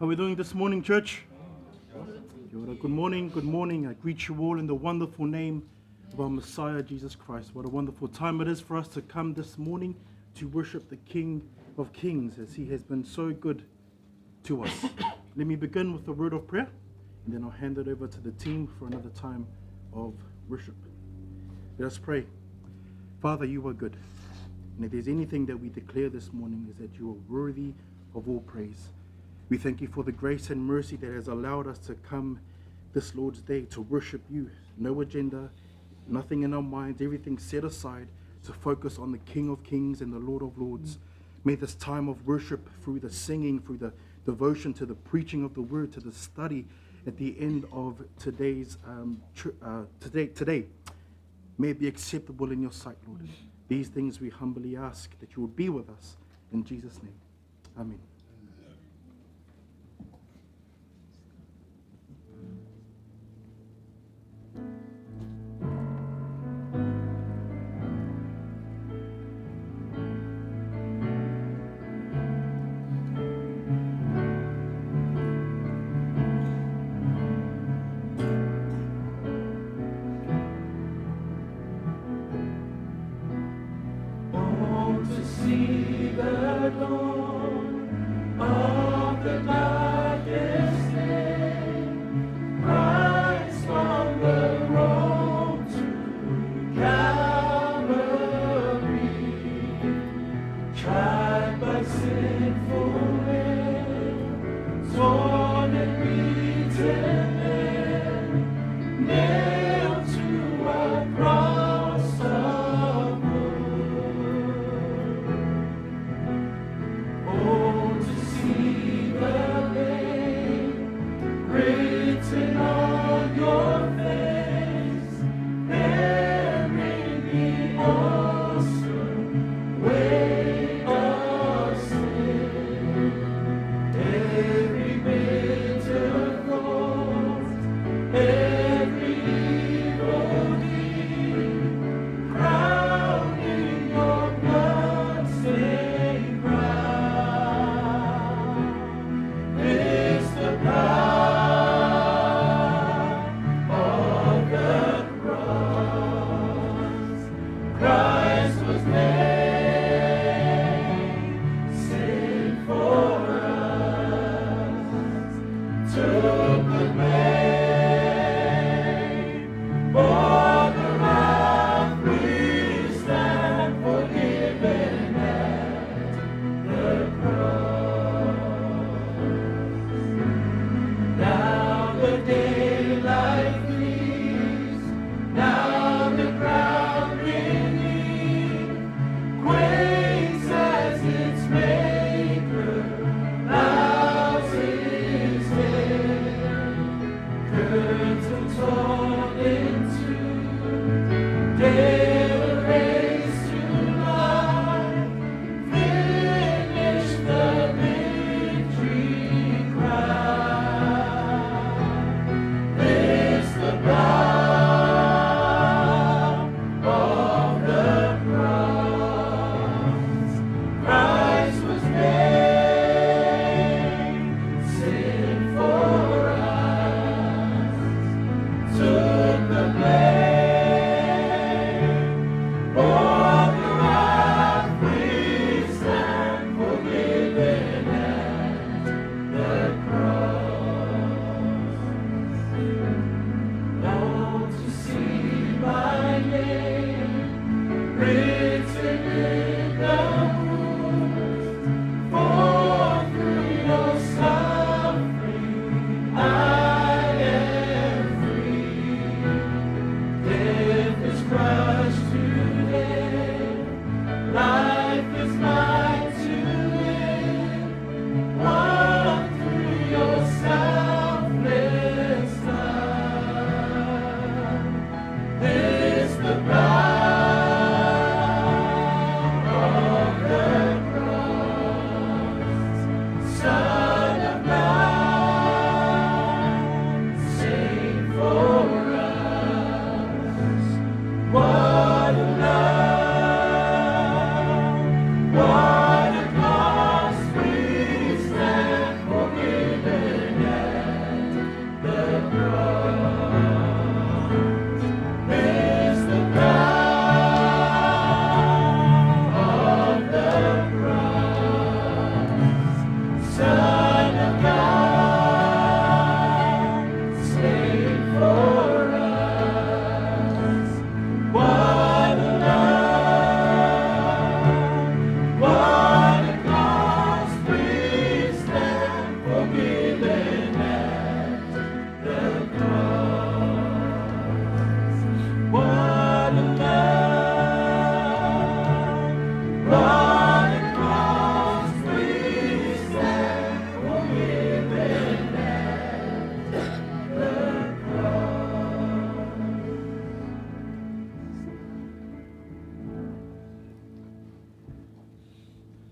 How are we doing this morning, church? Good morning, good morning. I greet you all in the wonderful name of our Messiah, Jesus Christ. What a wonderful time it is for us to come this morning to worship the King of Kings, as he has been so good to us. Let me begin with a word of prayer, and then I'll hand it over to the team for another time of worship. Let us pray. Father, you are good. And if there's anything that we declare this morning, is that you are worthy of all praise. We thank you for the grace and mercy that has allowed us to come this Lord's Day to worship you. No agenda, nothing in our minds, everything set aside to focus on the King of Kings and the Lord of Lords. May this time of worship, through the singing, through the devotion, to the preaching of the word, to the study at the end of today's today, may it be acceptable in your sight, Lord. These things we humbly ask, that you will be with us. In Jesus' name, amen.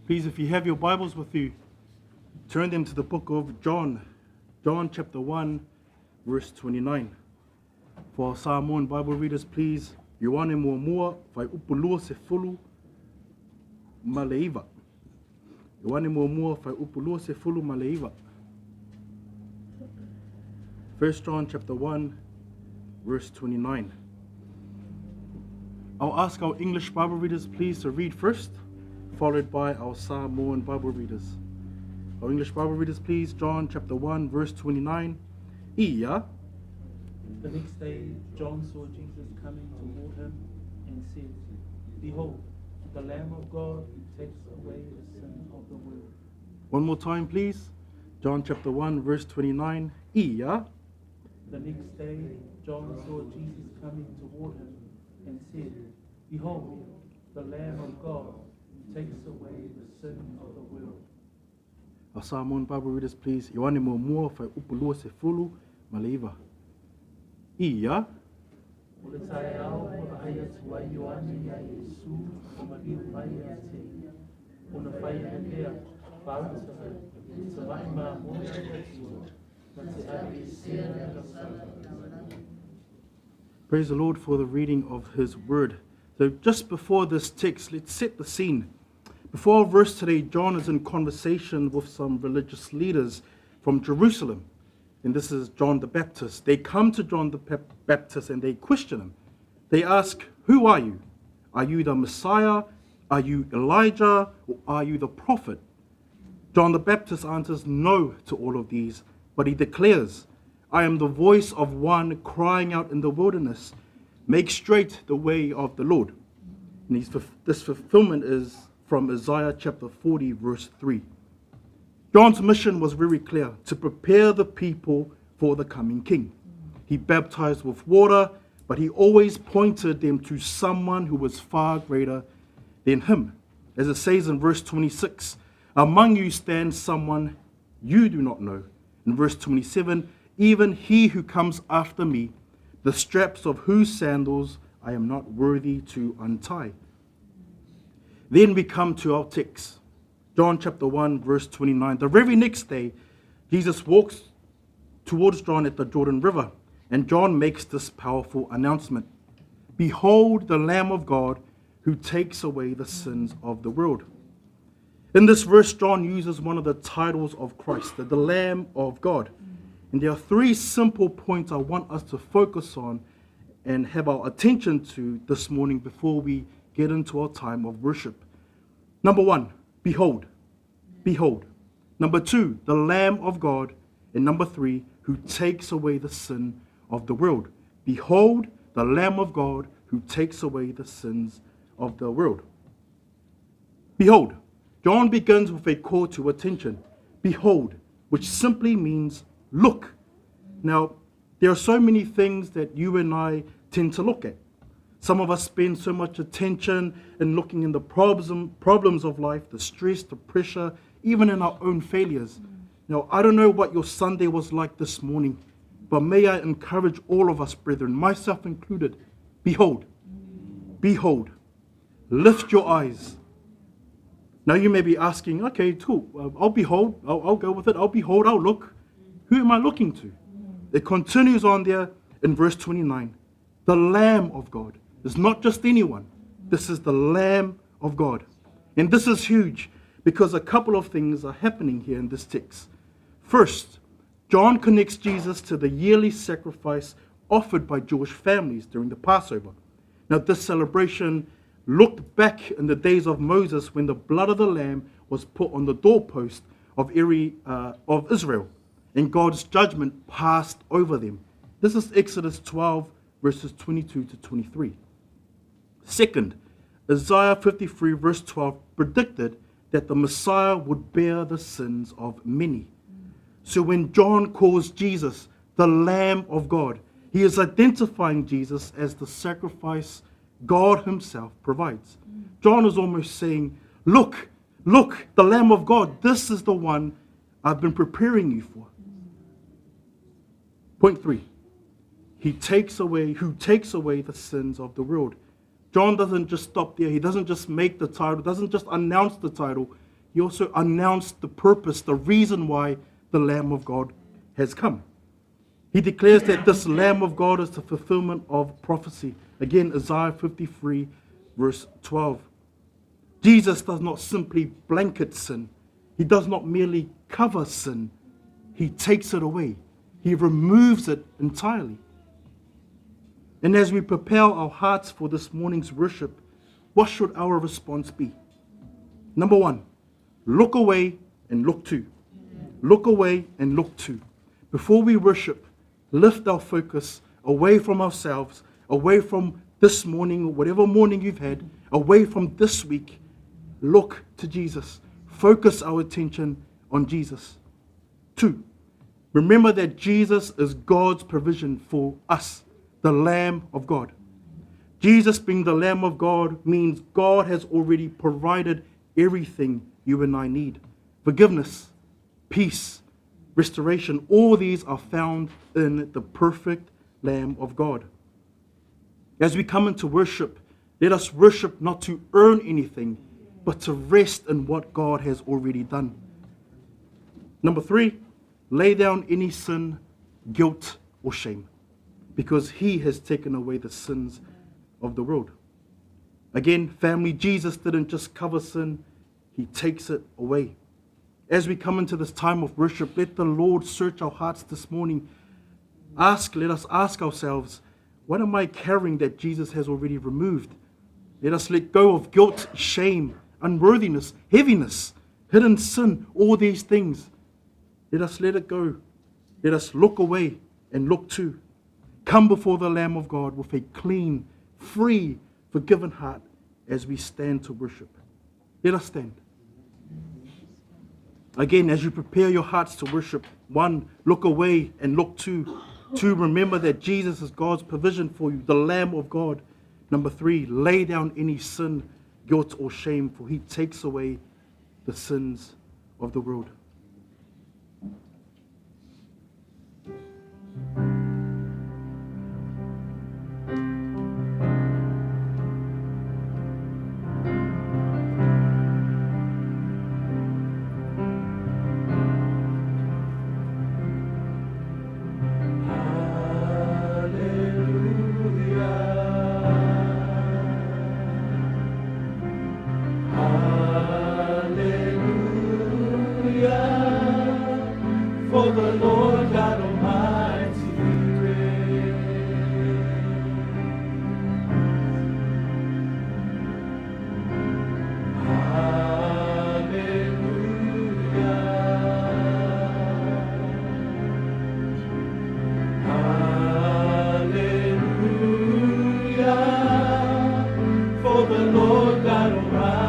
Please, if you have your Bibles with you, turn them to the book of John. John chapter 1, verse 29. For our Samoan Bible readers, please, Ioane mua whai upulua se fulu maleiva. Ioane mua whai upulua se fulu maleiva. 1 John chapter 1, verse 29. I'll ask our English Bible readers, please, to read first, followed by our Samoan Bible readers. Our English Bible readers, please, John chapter 1, verse 29. Ia. The next day, John saw Jesus coming toward him and said, Behold, the Lamb of God who takes away the sin of the world. One more time, please. John chapter 1, verse 29. Ia. The next day, John saw Jesus coming toward him and said, Behold, the Lamb of God who takes away the sin of the world. Our Samoan Bible readers, please. Ioane mua whai upulua se fulu maleiva. Ia. O le tae ao o aia tua Ioane ia Yesu o mariu mai a te. O na whai e lea, whauta, te mai mā mōna ia tua, ma te ari sena na whauta. Praise the Lord for the reading of His Word. So just before this text, let's set the scene. Before our verse today, John is in conversation with some religious leaders from Jerusalem. And this is John the Baptist. They come to John the Baptist and they question him. They ask, who are you? Are you the Messiah? Are you Elijah? Or are you the prophet? John the Baptist answers no to all of these, but he declares, I am the voice of one crying out in the wilderness, make straight the way of the Lord. And this fulfillment is from Isaiah chapter 40, verse 3. John's mission was very clear, to prepare the people for the coming king. He baptized with water, but he always pointed them to someone who was far greater than him. As it says in verse 26, among you stands someone you do not know. In verse 27, even he who comes after me, the straps of whose sandals I am not worthy to untie. Then we come to our text, John chapter 1, verse 29. The very next day, Jesus walks towards John at the Jordan River, and John makes this powerful announcement. Behold the Lamb of God who takes away the sins of the world. In this verse, John uses one of the titles of Christ, the Lamb of God. And there are three simple points I want us to focus on and have our attention to this morning before we get into our time of worship. Number one, behold. Behold. Number two, the Lamb of God. And number three, who takes away the sin of the world. Behold, the Lamb of God who takes away the sins of the world. Behold. John begins with a call to attention. Behold, which simply means look. Now, there are so many things that you and I tend to look at. Some of us spend so much attention in looking in the problems of life, the stress, the pressure, even in our own failures. Now, I don't know what your Sunday was like this morning, but may I encourage all of us, brethren, myself included, behold, behold, lift your eyes. Now you may be asking, okay, cool, I'll behold, I'll go with it, I'll behold, I'll look. Who am I looking to? It continues on there in verse 29. The Lamb of God. It's not just anyone. This is the Lamb of God. And this is huge because a couple of things are happening here in this text. First, John connects Jesus to the yearly sacrifice offered by Jewish families during the Passover. Now, this celebration looked back in the days of Moses when the blood of the lamb was put on the doorpost of Israel, and God's judgment passed over them. This is Exodus 12, verses 22 to 23. Second, Isaiah 53, verse 12 predicted that the Messiah would bear the sins of many. So when John calls Jesus the Lamb of God, he is identifying Jesus as the sacrifice God himself provides. John is almost saying, look, the Lamb of God, this is the one I've been preparing you for. Point 3, who takes away the sins of the world. John doesn't just stop there. He doesn't just make the title, doesn't just announce the title. he also announced the purpose, the reason why the Lamb of God has come. He declares that this Lamb of God is the fulfillment of prophecy. Again, Isaiah 53, verse 12. Jesus does not simply blanket sin. He does not merely cover sin. He takes it away. He removes it entirely. And as we prepare our hearts for this morning's worship, what should our response be? Number one, look away and look to. Look away and look to. Before we worship, lift our focus away from ourselves, away from this morning, or whatever morning you've had, away from this week. Look to Jesus. Focus our attention on Jesus. 2, remember that Jesus is God's provision for us, the Lamb of God. Jesus being the Lamb of God means God has already provided everything you and I need. Forgiveness, peace, restoration, all these are found in the perfect Lamb of God. As we come into worship, let us worship not to earn anything, but to rest in what God has already done. Number 3, lay down any sin, guilt, or shame, because he has taken away the sins of the world. Again, family, Jesus didn't just cover sin, he takes it away. As we come into this time of worship, let the Lord search our hearts this morning. Let us ask ourselves, what am I carrying that Jesus has already removed? Let us let go of guilt, shame, unworthiness, heaviness, hidden sin, all these things. Let us let it go. Let us look away and look to. Come before the Lamb of God with a clean, free, forgiven heart as we stand to worship. Let us stand. Again, as you prepare your hearts to worship, 1, look away and look to. 2, remember that Jesus is God's provision for you, the Lamb of God. Number 3, lay down any sin, guilt, or shame, for he takes away the sins of the world. For the Lord God Almighty reigns. Hallelujah. Hallelujah. For the Lord God Almighty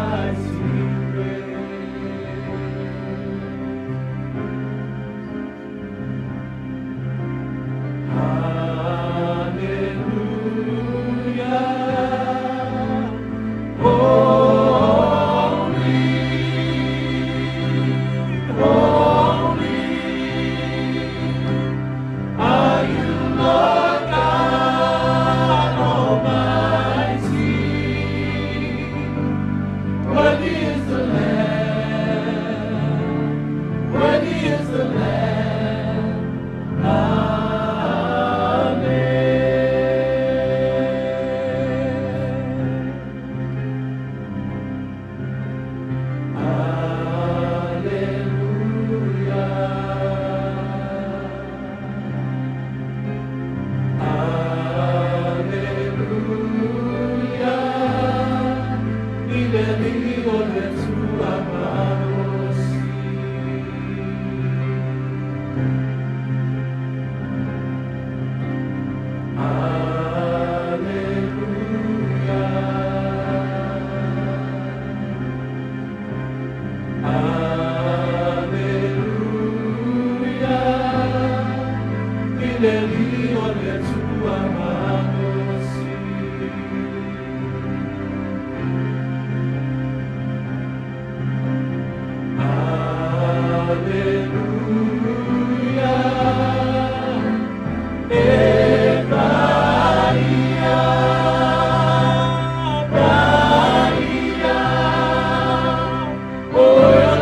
Oh,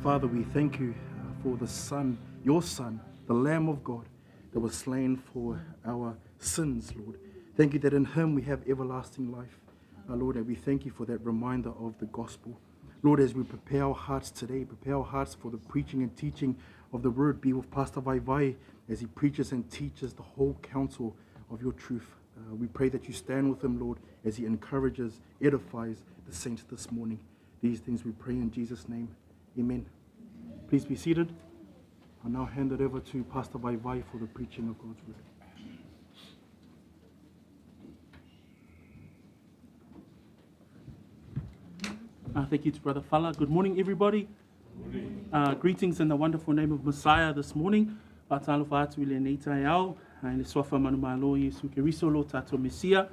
Father, we thank you for the Son, your Son, the Lamb of God that was slain for our sins, Lord. Thank you that in him we have everlasting life, Lord, and we thank you for that reminder of the gospel. Lord, as we prepare our hearts today, prepare our hearts for the preaching and teaching of the word, be with Pastor Vaivai as he preaches and teaches the whole counsel of your truth. We pray that you stand with him, Lord, as he encourages, edifies the saints this morning. These things we pray in Jesus' name. Amen. Please be seated. I'll now hand it over to Pastor Vaivai for the preaching of God's word. Thank you to Brother Fala. Good morning, everybody. Greetings in the wonderful name of Messiah this morning. Patalo fatu ile neita yao. Ile swafa manu malo Yesu Kiriso lo tato Mesia.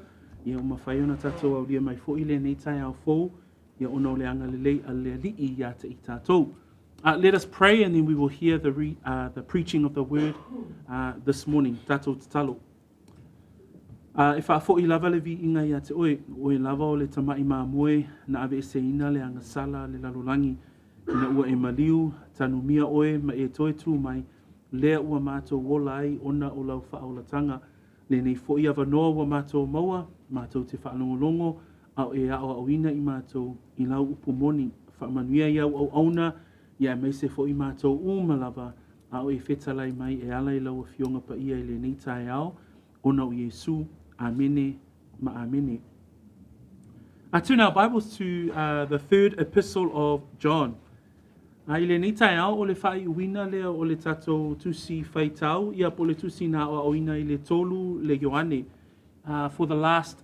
Ye umafayona tato au dia mai fo ile neita yao fo. Ye ono le anga lele aleli ya te itato. Let us pray and then we will hear the preaching of the word this morning. Tato tatalo. E wha fo I lava le vi inga ia te oe lava o le tamai maa moe na ave se ina le anga sala le lalolangi na ua e maliu tanu mia oe ma e toe tu mai lea ua mātou wola ai ona o lau whaaulatanga le nei fo I avanoa ua mātou maua mātou te whaalongolongo au e ao auina I mātou I lau upumoni whaamanuia iau au auna ia mai se fo I mātou umalava au e whetalai mai e ala I lau a fionga pa ia I le nei tae ao ona o Yesu. Amene ma amene. I turn our Bibles to the third epistle of John. I le ni tai au o le whai uina lea o le tato tusi whaitau, ia po le tusi na o oina I le tolu le Ioane. For the last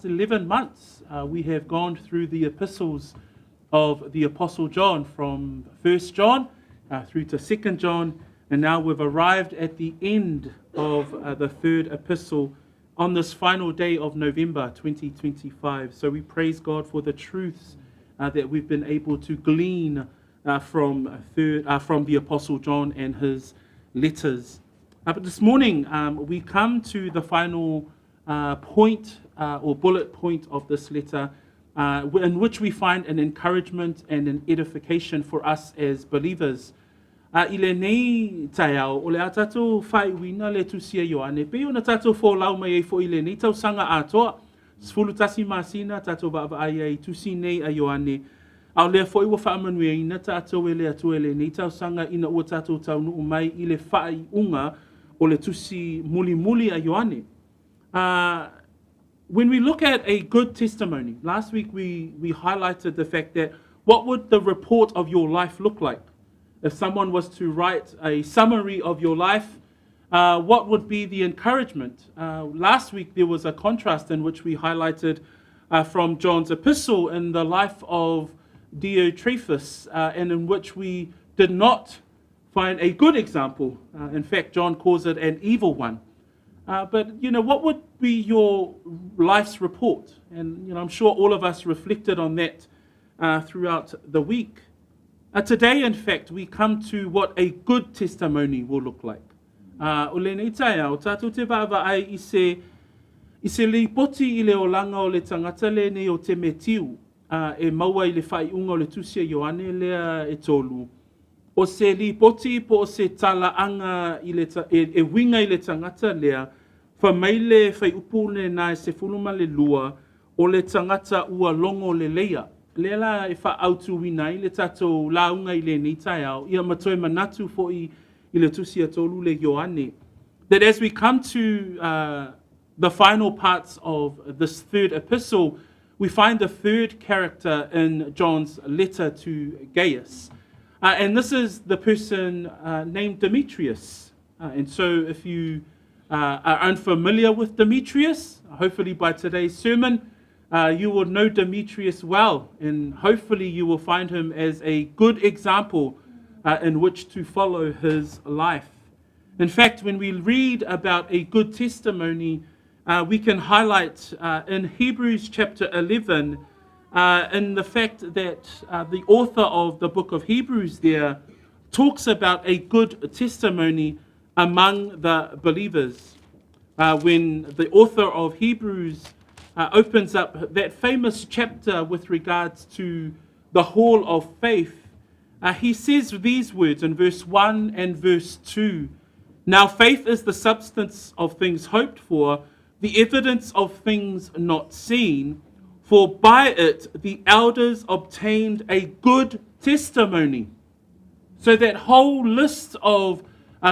11 months, we have gone through the epistles of the Apostle John, from 1 John through to 2 John, and now we've arrived at the end of the third epistle on this final day of November 2025. So we praise God for the truths that we've been able to glean from the Apostle John and his letters. But this morning we come to the final point or bullet point of this letter, in which we find an encouragement and an edification for us as believers. Ile nei tai au, o le a tatou whai wina le tusia Ioane, pe ona tatou fo lau mai e fo ile nei tau sanga atoa, sfulu tasi masina tatou wa ai ai tusi nei a Ioane, au lea fo iwa whaamanui ina tatou e le atua le nei tau sanga ina ua tatou tau nuu mai ile whai unga o le tusi muli muli a Ioane. When we look at a good testimony, last week we highlighted the fact that what would the report of your life look like? If someone was to write a summary of your life, what would be the encouragement? Last week there was a contrast in which we highlighted from John's epistle in the life of Diotrephes, and in which we did not find a good example. In fact, John calls it an evil one. But, what would be your life's report? And, I'm sure all of us reflected on that throughout the week. Today, in fact, we come to what a good testimony will look like. O le nei tai au, tātou te vāva ai I se le poti I le olanga o le tangata le nei o te metiu, e maua I le whai unga o le tusia Ioane lea e tolu. o se lipoti po o se talaanga e winga i le tangata lea, whamaile whai upune nai se fuluma le lua, o le tangata ua longo le leia. Lela e wha autu winai le tato launga i le nitai au, ia matoe manatu fo i le tusi atolu le Ioane. That as we come to the final parts of this third epistle, we find the third character in John's letter to Gaius. And this is the person named Demetrius. And so if you are unfamiliar with Demetrius, hopefully by today's sermon, you will know Demetrius well, and hopefully you will find him as a good example in which to follow his life. In fact, when we read about a good testimony, we can highlight in Hebrews chapter 11, in the fact that the author of the book of Hebrews there talks about a good testimony among the believers. When the author of Hebrews opens up that famous chapter with regards to the hall of faith, he says these words in verse 1 and verse 2. Now faith is the substance of things hoped for, the evidence of things not seen, for by it the elders obtained a good testimony. So that whole list of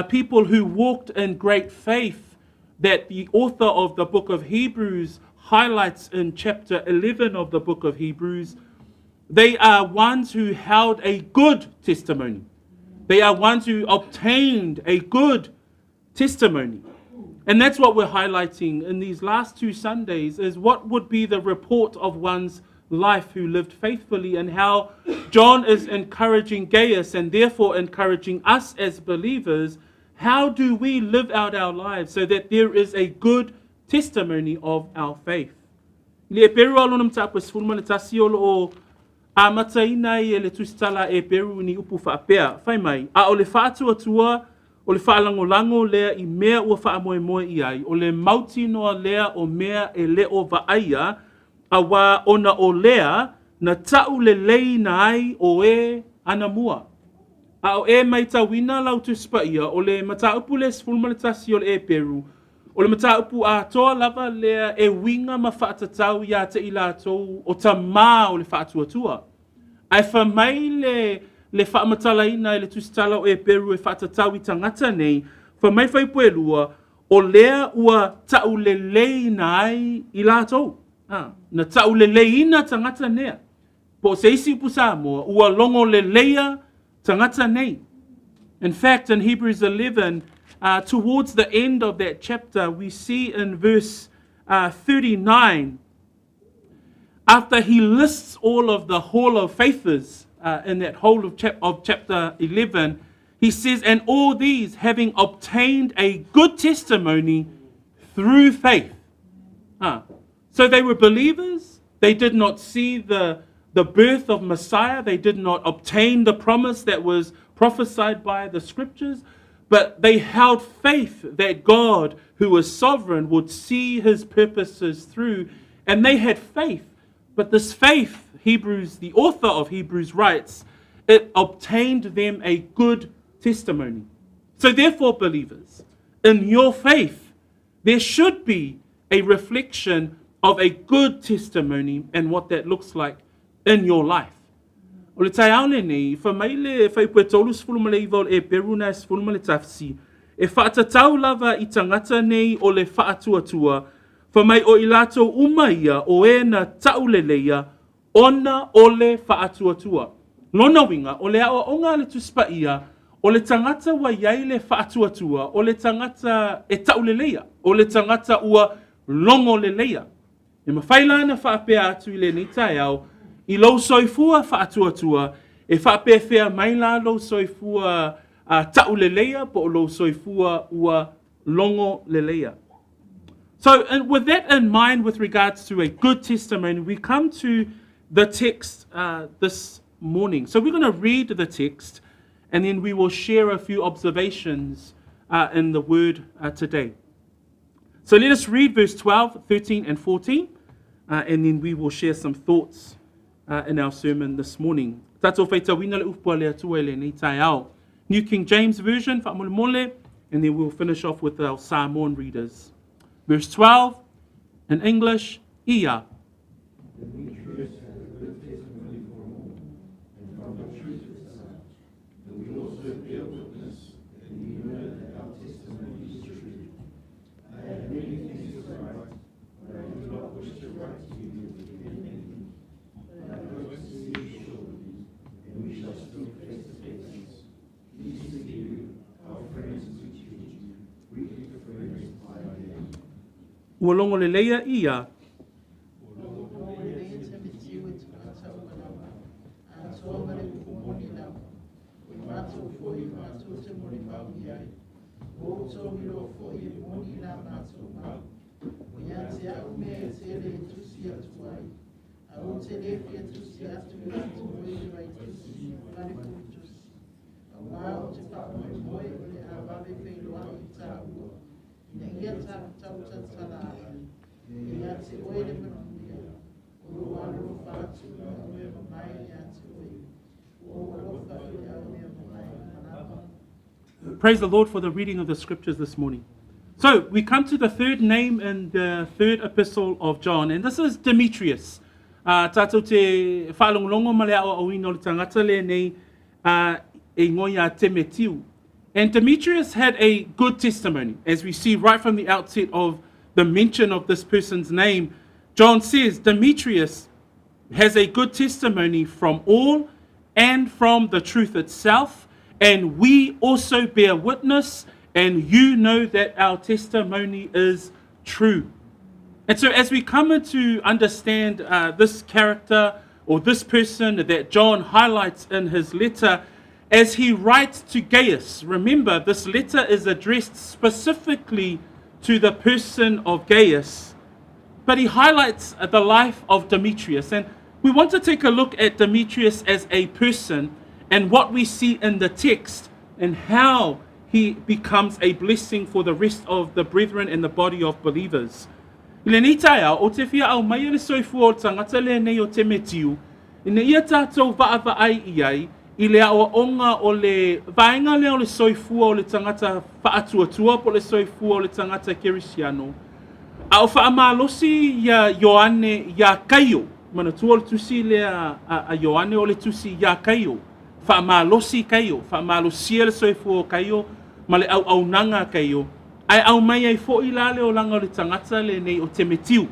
people who walked in great faith that the author of the book of Hebrews highlights in chapter 11 of the book of Hebrews, they are ones who held a good testimony. They are ones who obtained a good testimony. And that's what we're highlighting in these last two Sundays, is what would be the report of one's life who lived faithfully, and how John is encouraging Gaius and therefore encouraging us as believers. How do we live out our lives so that there is a good testimony of our faith? Le peru alonum tapos fulma le tasiolo o amataina I le tustala e peru ni upu whaapea. Whai mai, a o le whaatua tua, o le whaalangolango lea I mea ua whaamoemoe I ai, o le mauti noa lea o mea e leo vaaia, a wā ona o lea na tau le lei na ai o e ana mua. A o e mai tawina lau tuspaia, o le mataupu le sfulma le tasi o le e peru, o le mataupu a toa lava lea e winga ma whaatatau ia te ila tau o ta mā o le whaatuatua. Ai whamai le whaamatalaina le tustala o e peru e whaatatau I tangata nei, whamai whaipuelua, o lea ua tau le lei na ai I la tau. Na tau le lei ina tangata nea. Po se isi upu Samoa, ua longo le leia tangata nei. In fact, in Hebrews 11, towards the end of that chapter, we see in verse 39, after he lists all of the hall of faithers in that whole of chapter 11, he says, and all these having obtained a good testimony through faith. So they were believers. They did not see the birth of Messiah. They did not obtain the promise that was prophesied by the scriptures. But they held faith that God, who was sovereign, would see his purposes through. And they had faith. But this faith, the author of Hebrews writes, it obtained them a good testimony. So therefore, believers, in your faith, there should be a reflection of a good testimony and what that looks like in your life. O le tai aole nei, whamaile whaipetolu sfuluma le iwa e peruna sfuluma le tafsi, e whaatatau lava I tangata nei o le whaatuatua, whamai o ilato umaia o e na tauleleia, ona o le whaatuatua. Lona winga, o le awa onga le tuspaia, o le tangata wa iai le whaatuatua, o le tangata e tauleleia, o le tangata ua longo le leia. E mawhaila na whaapea atu I le nitai au, I lau soifua whaatuatua, e whaapea whea maila lau soifua tau le leia, po lau soifua ua longo le leia. So and with that in mind, with regards to a good testimony, we come to the text this morning. So we're going to read the text, and then we will share a few observations in the word today. So let us read verse 12, 13, and 14, and then we will share some thoughts in our sermon this morning. Tato whaita wina le upua le atua le nei tai ao. New King James Version, whaamole mole, and then we'll finish off with our Samoan readers. Verse 12, in English, ia. Ua longo le leia ia. Praise the Lord for the reading of the scriptures this morning. So we come to the third name in the third epistle of John, and this is Demetrius. Tātou te whaalonglongo male au awino le tangata le nei e ngoia temetiu. And Demetrius had a good testimony, as we see right from the outset of the mention of this person's name. John says Demetrius has a good testimony from all and from the truth itself, and we also bear witness, and you know that our testimony is true. And so as we come to understand this character or this person that John highlights in his letter, as he writes to Gaius, remember this letter is addressed specifically to the person of Gaius, but he highlights the life of Demetrius. And we want to take a look at Demetrius as a person and what we see in the text and how he becomes a blessing for the rest of the brethren and the body of believers. I le nitaia o te fia au mai le soifua o tangata le nei o te metiu, i ne ia tātou vaava ai iai, i le awa onga o le vaenga leo le soifua o le tangata whaatuatua po le soifua o le tangata kerisiano. A o whaamalosi ia Ioane ia kaio, mana tua le tusi le a Ioane o le tusi ia kaio. Whaamalosi kaio, whaamalosia le soifua o kaio, ma le au nanga kaio. Ai au mai ai fo i la le o langa o le tangata le nei o te metiu.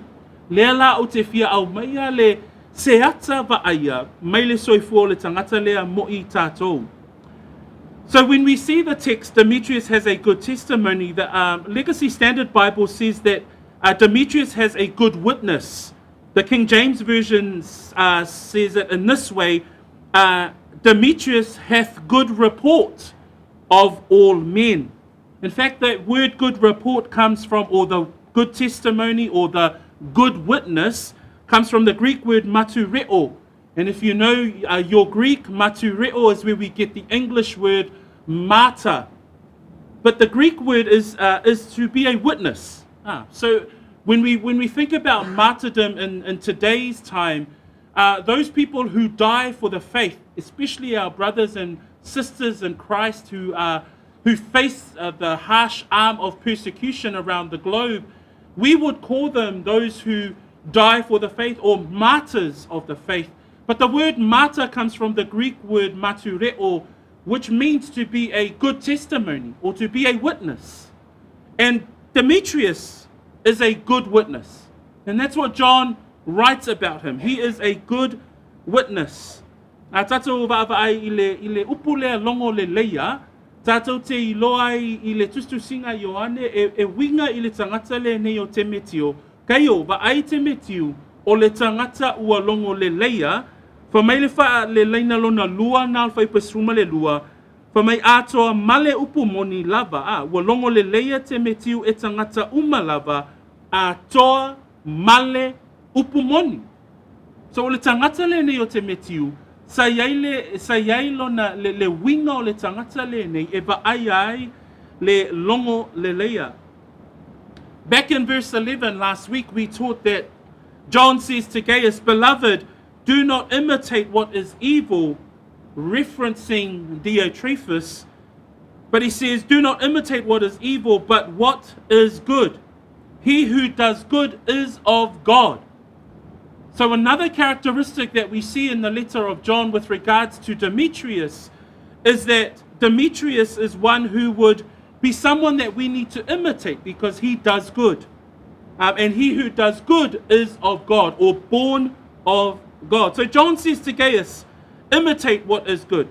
Lea la o te fia au mai a le se ata va aia, mai le soifua o le tangata lea mo I tātou. So when we see the text, Demetrius has a good testimony. The Legacy Standard Bible says that Demetrius has a good witness. The King James Version says it in this way, Demetrius hath good report of all men. In fact, that word good report comes from, or the good testimony or the good witness comes from the Greek word matureo. And if you know your Greek, matureo is where we get the English word martyr. But the Greek word is to be a witness. So when we think about martyrdom in today's time, those people who die for the faith, especially our brothers and sisters in Christ who face the harsh arm of persecution around the globe, we would call them those who die for the faith or martyrs of the faith. But the word martyr comes from the Greek word matureo, which means to be a good testimony or to be a witness. And Demetrius is a good witness. And that's what John writes about him. He is a good witness. Tātou va'ava'ai I le upu lea longo le leia, tātou te iloa I le tustusinga Ioane e winga I le tangata le nei o te metio. Kaio, wa'ai te metiu o le tangata ua longo le leia, fa mai le wha le leina lona lua nal whai pasuma le lua, fa mai atoa male upu moni lava, ua longo le leia te metiu e tangata uma lava, atoa male upu moni. So o le tangata le nei o te metiu, sa iai lona le winga o le tangata le nei, e wa'ai ai le longo le leia. Back in verse 11 last week, we taught that John says to Gaius, Beloved, do not imitate what is evil, referencing Diotrephes, but he says, do not imitate what is evil, but what is good. He who does good is of God. So another characteristic that we see in the letter of John with regards to Demetrius is that Demetrius is one who would be someone that we need to imitate because he does good. And he who does good is of God, or born of God. So John says to Gaius, imitate what is good.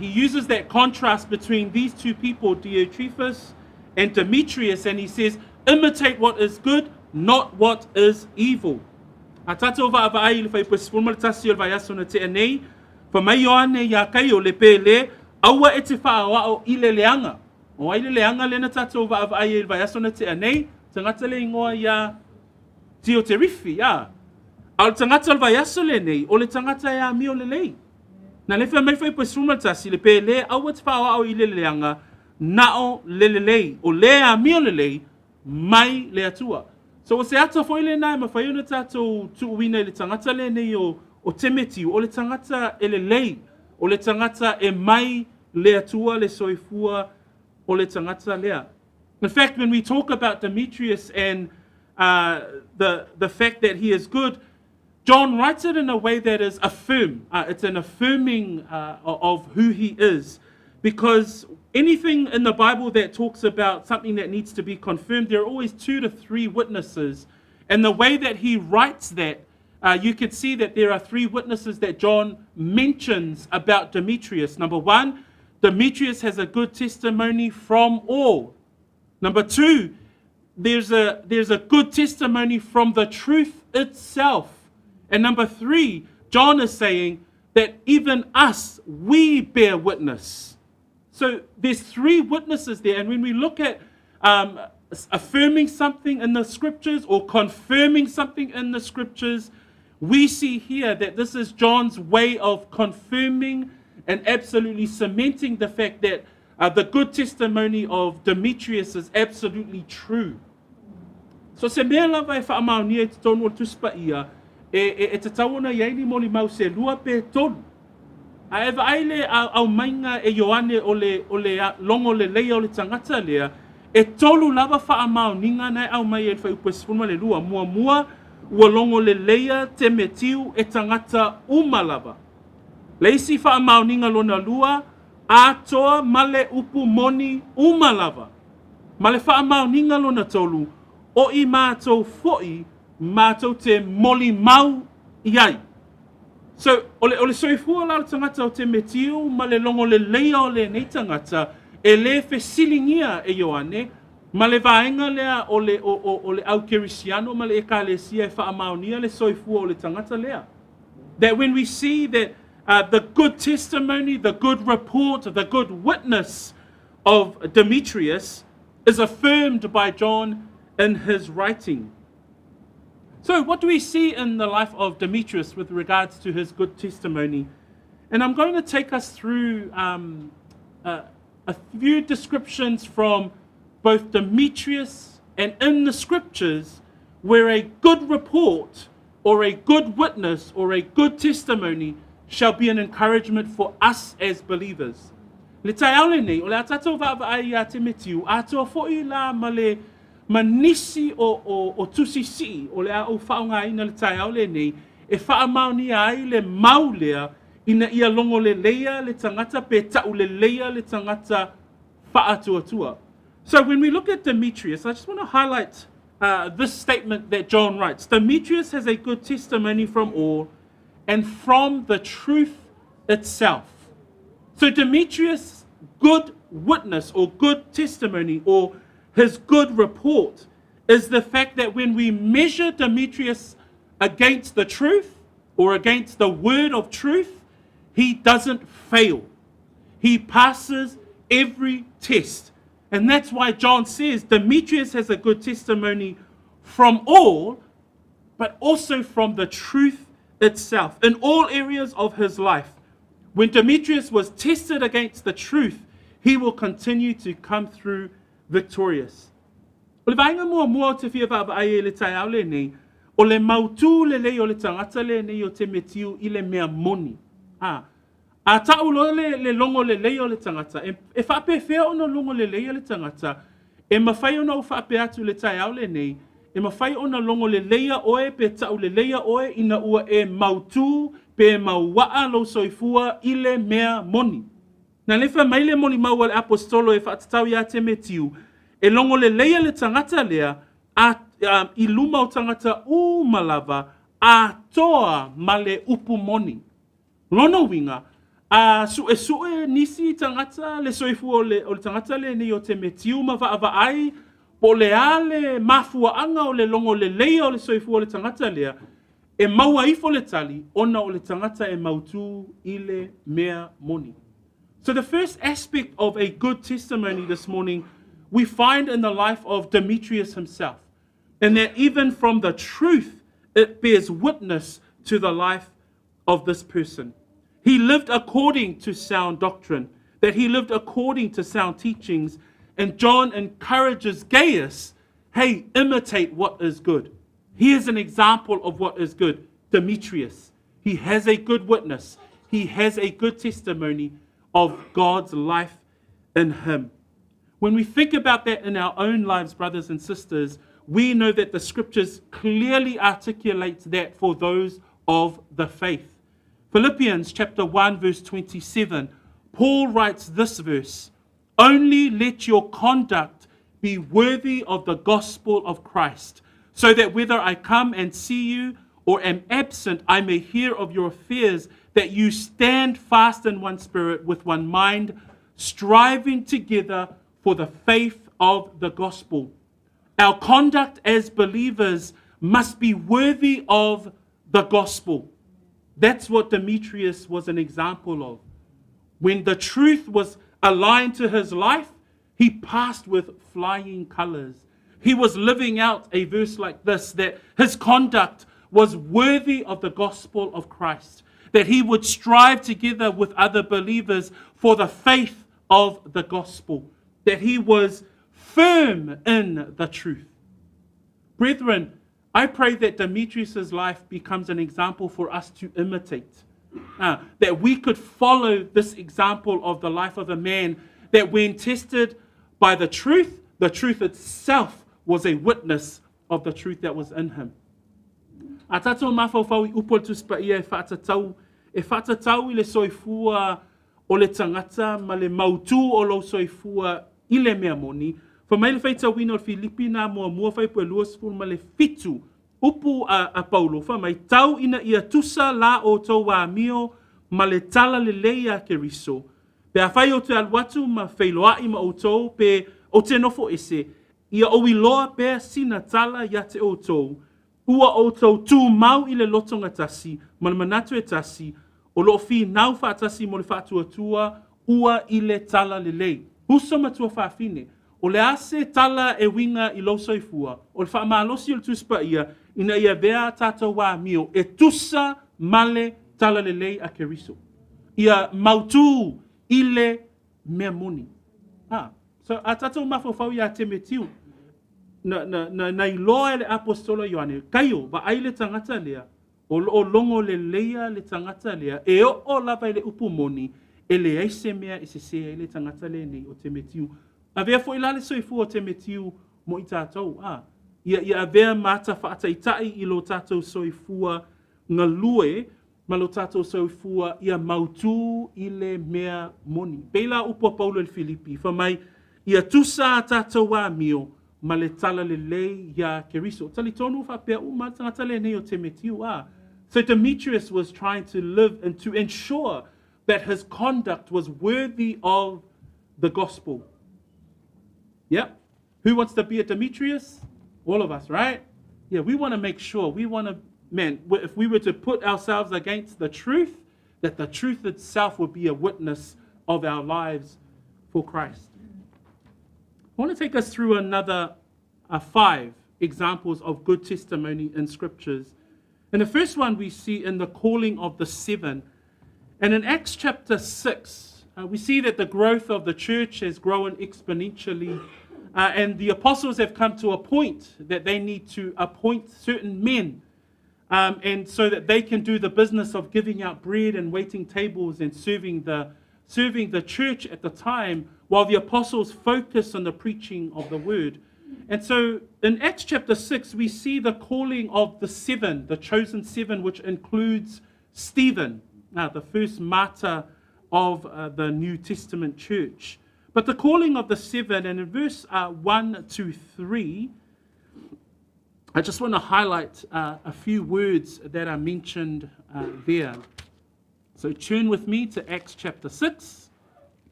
He uses that contrast between these two people, Diotrephes and Demetrius, and he says, imitate what is good, not what is evil. A tātou whaavai le whai pēsipulma le tasi o le vaiaso na te anei, wha mai o ane ia kai o le pēle, aua e te whaawao i le leanga. O ai le leanga le na tātou whaavai le vaiaso na te anei, tangata le ingoa ia tio te rifi, ia. Al tangata le vaiaso le nei, o le tangata ia mi o le lei. Na le wha mai whai pēsipulma le tasi le pēle, aua te whaawao i le leanga, nao le lei, o lea mi o le lei, mai le atua. So o se ata foi le nai ma fai una tātou tuuina le tangata le nei o temeti, o le tangata e le lei, o le tangata e mai le atua le soifua o le tangata lea. In fact, when we talk about Demetrius and the fact that he is good, John writes it in a way that is affirm. It's an affirming of who he is, because anything in the Bible that talks about something that needs to be confirmed, there are always 2 to 3 witnesses. And the way that he writes that, you can see that there are 3 witnesses that John mentions about Demetrius. Number 1, Demetrius has a good testimony from all. Number 2, there's a good testimony from the truth itself. And number 3, John is saying that even us, we bear witness. So there's 3 witnesses there, and when we look at affirming something in the scriptures or confirming something in the scriptures, we see here that this is John's way of confirming and absolutely cementing the fact that the good testimony of Demetrius is absolutely true. So se mea lava e whaamaunia e te tonu o tuspa ia, e te tawana iaini moli mau se lua pe tonu. A eva aile au mainga e Ioane o le longo le leia o le tangata lea, e tolu lava whaamau ninga nei au mai e whai upesifuna le lua, mua ua longo le leia te metiu e tangata umalava. Leisi whaamau ninga lona lua, atoa male upu moni umalava. Male whaamau ninga lona tolu, o I mātou foi, mātou te moli mau iai. So, ole soifua la tangata o te metiu, ma le longo le leia o le nei tangata, e le fesilingia e Ioane, ma le vaenga lea o le au kerisiano, ma le ekalesia e whaamaunia le soifua o le tangata lea. That when we see that the good testimony, the good report, the good witness of Demetrius is affirmed by John in his writing. So what do we see in the life of Demetrius with regards to his good testimony? And I'm going to take us through a few descriptions from both Demetrius and in the scriptures where a good report or a good witness or a good testimony shall be an encouragement for us as believers. Le tai au le nei, o le atatou va'ava'ai a te metiu, atoa fo'i la ma le manisi o tusisi o le au whaongaina le tai au le nei, e whaamauni ai le mau lea ina ia longo le leia le tangata pe tau le leia le tangata whaatuatua. So when we look at Demetrius, I just want to highlight this statement that John writes. Demetrius has a good testimony from all and from the truth itself. So Demetrius' good witness or good testimony or his good report is the fact that when we measure Demetrius against the truth or against the word of truth, he doesn't fail. He passes every test. And that's why John says Demetrius has a good testimony from all, but also from the truth itself. In all areas of his life, when Demetrius was tested against the truth, he will continue to come through victorious. O le vainga mua te fia va'ava'ai e le tai au le nei, o le mautū le lei o le tangata le nei o te metiu I le mea moni. A tau lo le longo le leo le tangata. E whape whea ono longo le leo le tangata. E mawhai ona o whape atu le tai au le nei. E mawhai ona longo le leia oe pe tau le leia oe ina ua e mautu pe mauwaa lo soifua i le mea moni. Na lefa mai le moni maua le apostolo e whaatatau ia te me tiu. E longo le leia le tangata lea i luma o tangata u malava a toa ma le upu moni. Lono winga, sue nisi tangata le soifu o le tangata le ni o te me tiu ma va ai po le ale mafua anga o le longo le leia o le soifu o le tangata lea e maua ifo le tali ona o le tangata e mautu i le mea moni. So the first aspect of a good testimony this morning we find in the life of Demetrius himself. And that even from the truth, it bears witness to the life of this person. He lived according to sound doctrine, that he lived according to sound teachings. And John encourages Gaius, hey, imitate what is good. Here's an example of what is good. Demetrius, he has a good witness. He has a good testimony of God's life in him. When we think about that in our own lives, brothers and sisters, we know that the scriptures clearly articulate that for those of the faith. Philippians chapter 1 verse 27, Paul writes this verse, only let your conduct be worthy of the gospel of Christ, so that whether I come and see you or am absent, I may hear of your affairs, that you stand fast in one spirit with one mind, striving together for the faith of the gospel. Our conduct as believers must be worthy of the gospel. That's what Demetrius was an example of. When the truth was aligned to his life, he passed with flying colors. He was living out a verse like this, that his conduct was worthy of the gospel of Christ, that he would strive together with other believers for the faith of the gospel, that he was firm in the truth. Brethren, I pray that Demetrius' life becomes an example for us to imitate, that we could follow this example of the life of a man that when tested by the truth itself was a witness of the truth that was in him. A tātou mawhauwhau I upol tuspa ia e whātatau I le soifua o le tangata ma le mautu o lo soifua I le mea moni. Fa mai le whaita wina o Filipina mua whai pua luasful ma le fitu upu a Paulo. Fa mai tau ina ia tusa la o tau wa mio ma le tala le leia ke riso. Pe a whai o te alwatu ma whailoai ma o tau pe o te nofo ese. Ia o iloa pe sina tala ia te o tau. Ua o tau tū mau I le lotonga tasi, ma le manatu e tasi, o lo fi nau whaatasi mo le whaatua tua, ua I le tala le lei. Huso matua whaafine, o le ase tala e winga I lo soifua, o le whaamalosi o le tuspa ia, ina ia vea tātou wā mio, e tusa male tala le lei a keriso. Ia mautu I le mea moni. So a tātou mawhawhau ia te me tiu. Na iloa le apostolo Ioane, kaio, ba ai le tangata lea, o longo le leia le tangata lea, e o lava I le upu moni, e le eise mea e se sea I le tangata le nei o te metiu. A vea fo ilale soifu o te metiu mo I tātou. Ia a vea mata whaataitai I lo tātou soifua ngā lue, ma lo tātou soifua ia mautu I le mea moni. Peila upo Paulo le Filipi, fa mai ia tusa tātou wā mio, ma le tala le lei ia keriso. Tali tonu whapea ma tangata le nei o te metiu. So Demetrius was trying to live and to ensure that his conduct was worthy of the gospel. Yep. Who wants to be a Demetrius? All of us, right? Yeah, we want to make sure, if we were to put ourselves against the truth, that the truth itself would be a witness of our lives for Christ. I want to take us through another 5 examples of good testimony in scriptures. And the first one we see in the calling of the 7. And in Acts chapter 6, we see that the growth of the church has grown exponentially. And the apostles have come to a point that they need to appoint certain men and so that they can do the business of giving out bread and waiting tables and serving the church at the time, while the apostles focus on the preaching of the word. And so in Acts chapter 6, we see the calling of the seven, the chosen seven, which includes Stephen, the first martyr of the New Testament church. But the calling of the seven, and in verse 1 to 3, I just want to highlight a few words that are mentioned there. So turn with me to Acts chapter 6.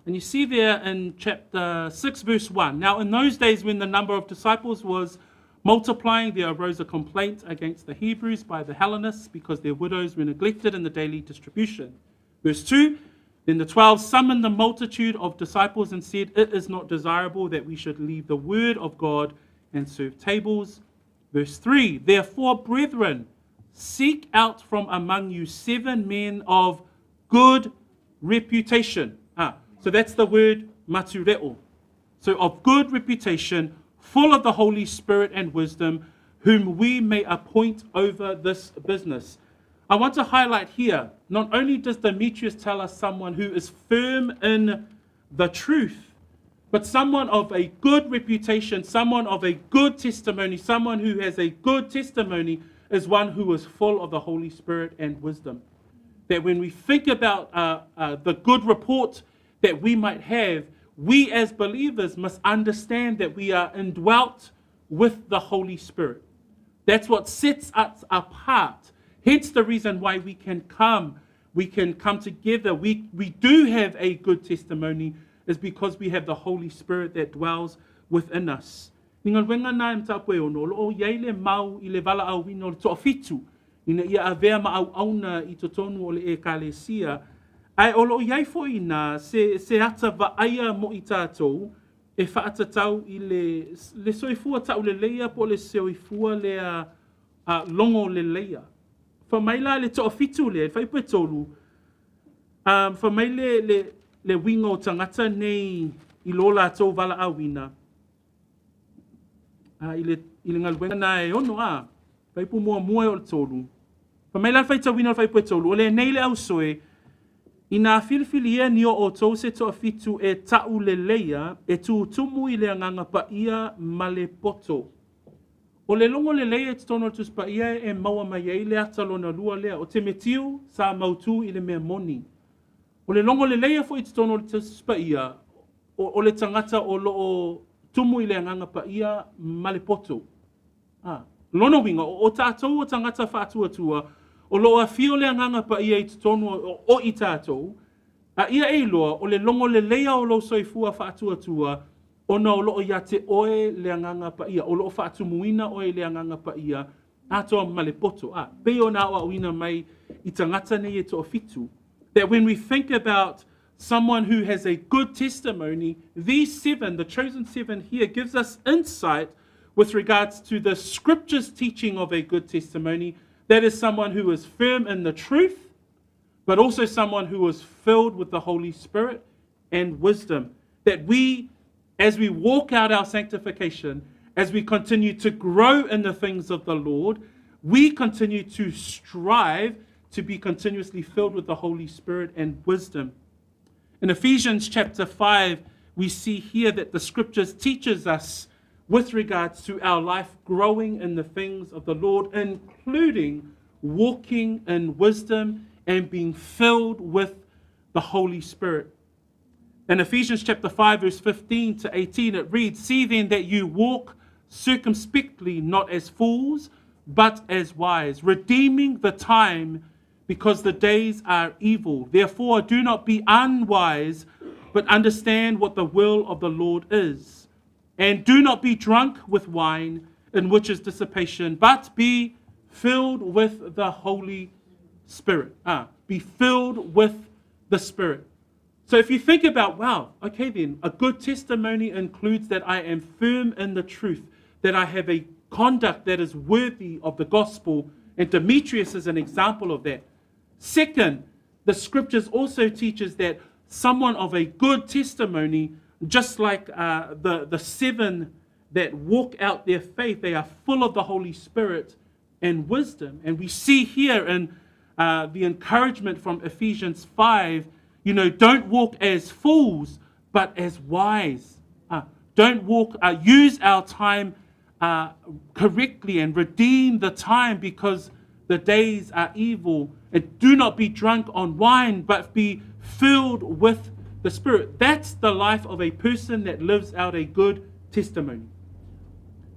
And you see there in chapter 6, verse 1. Now, in those days when the number of disciples was multiplying, there arose a complaint against the Hebrews by the Hellenists because their widows were neglected in the daily distribution. Verse 2, then the 12 summoned the multitude of disciples and said, it is not desirable that we should leave the word of God and serve tables. Verse 3, therefore, brethren, seek out from among you 7 men of good reputation. So that's the word matureo. So of good reputation, full of the Holy Spirit and wisdom, whom we may appoint over this business. I want to highlight here, not only does Demetrius tell us someone who is firm in the truth, but someone of a good reputation, someone of a good testimony, someone who has a good testimony is one who is full of the Holy Spirit and wisdom. That when we think about the good report that we might have, we as believers must understand that we are indwelt with the Holy Spirit. That's what sets us apart. Hence the reason why we can come together. We do have a good testimony is because we have the Holy Spirit that dwells within us. Ningal wenga na mtapo ono lo yaile mau ile vala au wino to fitu ina ia avea ma au auna I totonu o le ekalesia. Ai olo iai foi na se ata va aia mo I tātou e whaatatau I le soifua tau le leia po le soifua le longo le leia. Whamaila le toa fitu le, whaipe tolu. Whamaile le wingo tangata nei I lola tau vala awina. I le ngalwenga na e ono whaipu mua o le tolu. Whamaila whaita wina whaipe tolu. O le nei le au soe, I nā whiliwhilia ni o tau se toa fitu e tau le leia e tu tumu I le anganga pa ia ma le poto. O le longo le leia te tono tus pa ia e maua mai ei le atalona lua lea o te metiu sa mautu I le mea moni. O le longo le leia fo I te tono tus pa ia o le tangata o loo tumu I le anganga pa ia ma le poto. Lono winga o tātou o tangata whātua o loa fio le anganga pa ia I te tonu o I tātou, ia e loa o le longo le leia o lo soifua whaatua ona o loo ia te oe le anganga pa ia, o loo whaatumuina oe le anganga pa ia, atoa ma le poto. Peo na o awina mai I tangata nei e toa fitu. That when we think about someone who has a good testimony, these 7, the chosen 7 here, gives us insight with regards to the scripture's teaching of a good testimony. That is someone who is firm in the truth, but also someone who is filled with the Holy Spirit and wisdom. That we, as we walk out our sanctification, as we continue to grow in the things of the Lord, we continue to strive to be continuously filled with the Holy Spirit and wisdom. In Ephesians chapter 5, we see here that the scriptures teaches us with regards to our life growing in the things of the Lord, including walking in wisdom and being filled with the Holy Spirit. In Ephesians chapter 5, verse 15 to 18, it reads, see then that you walk circumspectly, not as fools, but as wise, redeeming the time because the days are evil. Therefore, do not be unwise, but understand what the will of the Lord is. And do not be drunk with wine, in which is dissipation, but be filled with the Holy Spirit. Be filled with the Spirit. So if you think about, wow, okay then, a good testimony includes that I am firm in the truth, that I have a conduct that is worthy of the gospel, and Demetrius is an example of that. Second, the scriptures also teaches that someone of a good testimony, just like the 7 that walk out their faith, they are full of the Holy Spirit and wisdom. And we see here in the encouragement from Ephesians 5, don't walk as fools, but as wise. Don't walk, use our time correctly and redeem the time, because the days are evil. And do not be drunk on wine, but be filled with the Spirit. That's the life of a person that lives out a good testimony.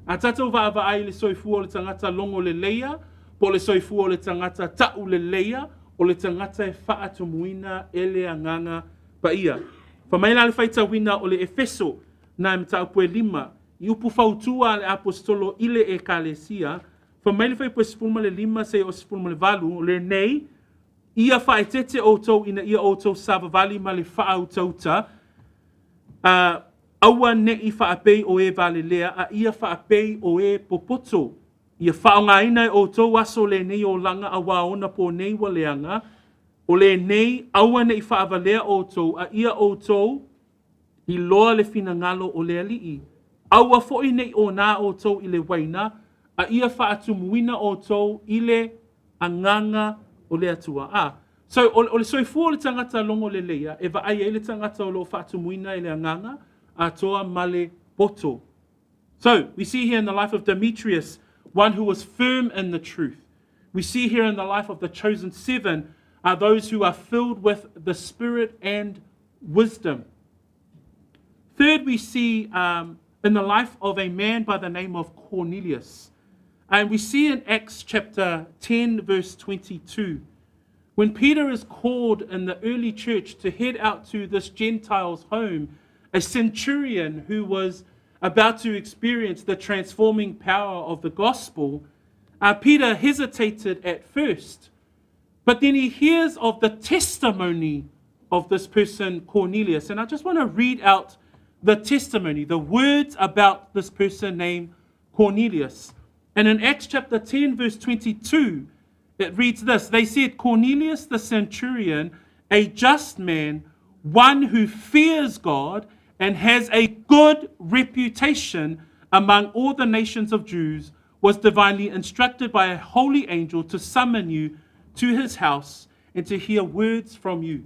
A tātou wa'awa'ai le soifua o le tangata longo le leia, po le soifua o le tangata ta'u le leia, o le tangata e whaatumuina e le anganga pa ia. Whamaila le whaitawina o le Efeso, na me tau pue 5, i upu whautua le apostolo ile e kalesia, whamaila whaipue 15 se o 18 le nei, ia whaetete o tau ina ia o tau savavali ma le whautauta, aua ne i whaapei o e valelea, a ia whaapei o e popoto. Ia whaongaina o tau aso le nei o langa a waona po nei wa leanga, o le nei aua ne i whaavalea o tau, a ia o tau i loa le finangalo o le alii. Aua foi nei o nā o tau i le waina, a ia whaatumuina o tau i le anganga o le atua. So, o le soifua le tangata longo le leia, e wa ai le tangata o lo whaatumuina i le anganga, a toa male poto. So, we see here in the life of Demetrius, one who was firm in the truth. We see here in the life of the chosen 7, are those who are filled with the Spirit and wisdom. Third, we see in the life of a man by the name of Cornelius. And we see in Acts chapter 10, verse 22, when Peter is called in the early church to head out to this Gentile's home, a centurion who was about to experience the transforming power of the gospel, Peter hesitated at first. But then he hears of the testimony of this person, Cornelius. And I just want to read out the testimony, the words about this person named Cornelius. And in Acts chapter 10, verse 22, it reads this. They said, Cornelius the centurion, a just man, one who fears God and has a good reputation among all the nations of Jews, was divinely instructed by a holy angel to summon you to his house and to hear words from you.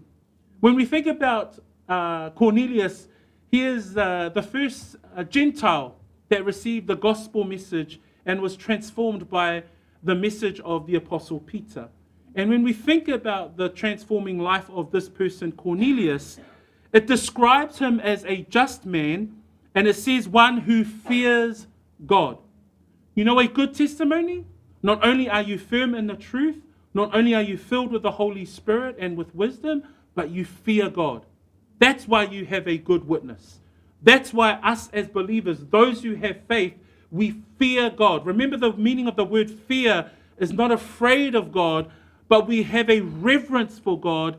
When we think about Cornelius, he is the first Gentile that received the gospel message and was transformed by the message of the Apostle Peter. And when we think about the transforming life of this person, Cornelius, it describes him as a just man, and it says one who fears God. You know, a good testimony, not only are you firm in the truth, not only are you filled with the Holy Spirit and with wisdom, but you fear God. That's why you have a good witness. That's why us as believers, those who have faith, we fear God. Remember, the meaning of the word fear is not afraid of God, but we have a reverence for God,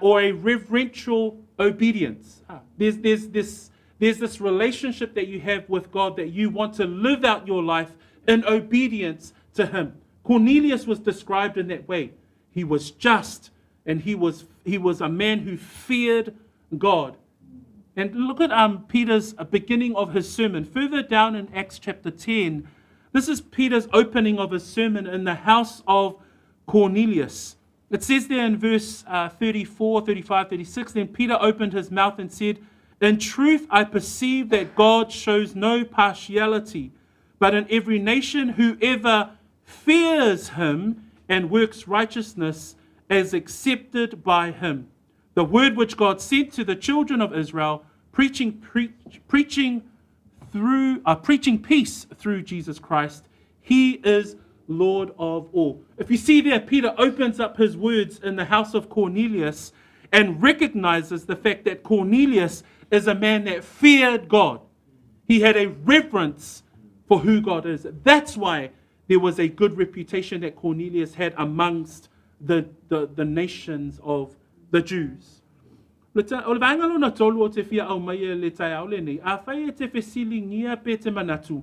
or a reverential obedience. There's this relationship that you have with God that you want to live out your life in obedience to him. Cornelius was described in that way. He was just, and he was a man who feared God. And look at Peter's beginning of his sermon. Further down in Acts chapter 10, this is Peter's opening of his sermon in the house of Cornelius. It says there in verse 34, 35, 36, then Peter opened his mouth and said, in truth, I perceive that God shows no partiality, but in every nation whoever fears him and works righteousness is accepted by him. The word which God sent to the children of Israel, preaching peace through Jesus Christ. He is Lord of all. If you see there, Peter opens up his words in the house of Cornelius and recognizes the fact that Cornelius is a man that feared God. He had a reverence for who God is. That's why there was a good reputation that Cornelius had amongst the nations of the Jews. O le vaengalo na tolu o te fia au mai le tai au le nei, a whai e te whesilingia pe te manatu.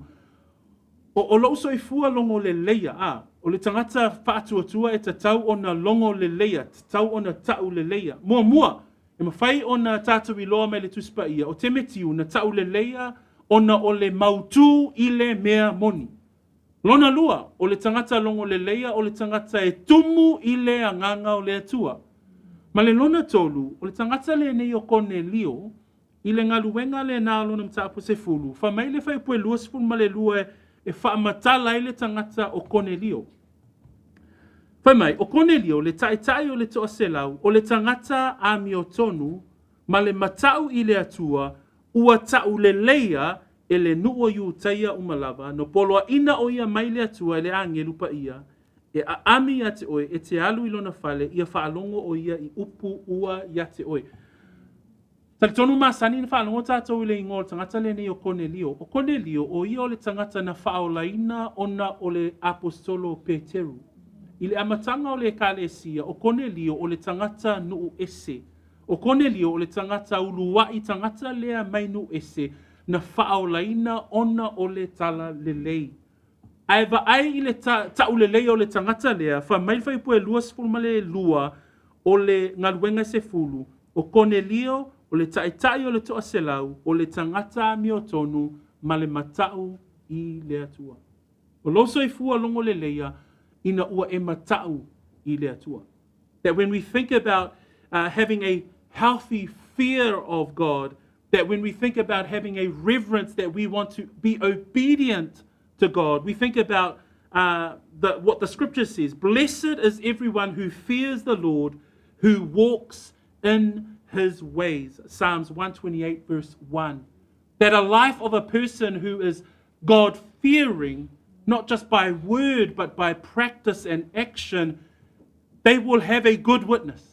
O lo so I fua longo le leia, o le tangata whaatuatua e te tau o na longo le leia, te tau o na tau le leia. Mua, e mawhai o na tātou I loa mai le tuspa ia, o te metiu na tau le leia, ona o le mautū i le mea moni. Lona lua, o le tangata longo le leia, o le tangata e tumu i le anganga o le atua. Ma le lona tolu, o le tangata le nei o kone lio, i le ngaluenga le nā lona mtaapu se fulu, fa mai le fai pue lua sifuru ma le lua e wha matala i le tangata o kone lio. Fa mai, o kone lio, le tai o le toa selau, o le tangata a mi o tonu, ma le matau i le atua, ua tau le leia, e le nuo yu taia umalava, no poloa ina o ia mai le atua, le ange lupa ia, e a ami ia te oe, e te alu i lona fale, ia whaalongo o ia i upu ua ia te oe. Tali tonu masani na whaalongo tātou i le ingo le tangata le nei o Cornelio. O Cornelio, o ia o le tangata na whaolaina ona o le apostolo Peteru. I le amatanga o le kalesia, o Cornelio o le tangata nuu ese. O Cornelio o le tangata uluwai tangata lea mai nuu ese, na whaolaina ona o le tala lelei. Aewa ai i le tau lelei o le tangata lea, wha mai whai pue lua sifuru ma le lua o le ngaluenga se fulu. O Cornelio o le tai o le toa selau, o le tangata mi o tonu, ma le matau i le atua. O loso i fua longo le leia, ina ua e matau i le atua. That when we think about having a healthy fear of God, that when we think about having a reverence that we want to be obedient to God, we think about what the scripture says. Blessed is everyone who fears the Lord, who walks in his ways. Psalms 128 verse 1. That a life of a person who is God-fearing, not just by word, but by practice and action, they will have a good witness.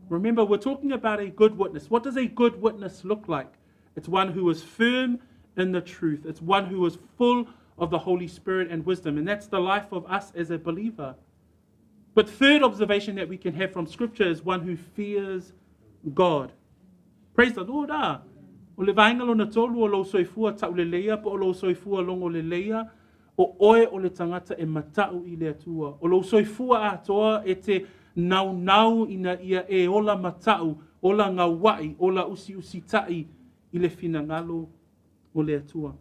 Remember, we're talking about a good witness. What does a good witness look like? It's one who is firm in the truth. It's one who is full of the Holy Spirit and wisdom. And that's the life of us as a believer. But third observation that we can have from Scripture is one who fears God. Praise the Lord. O le vainga lo na tolu o lo soifua tau le leia, po o lo soifua longo le leia, o oe o le tangata e matau i le atua. O lo soifua a toa e te nau ina ia e ola matau, ola ngawai, ola usi tai i le finangalo o le atua.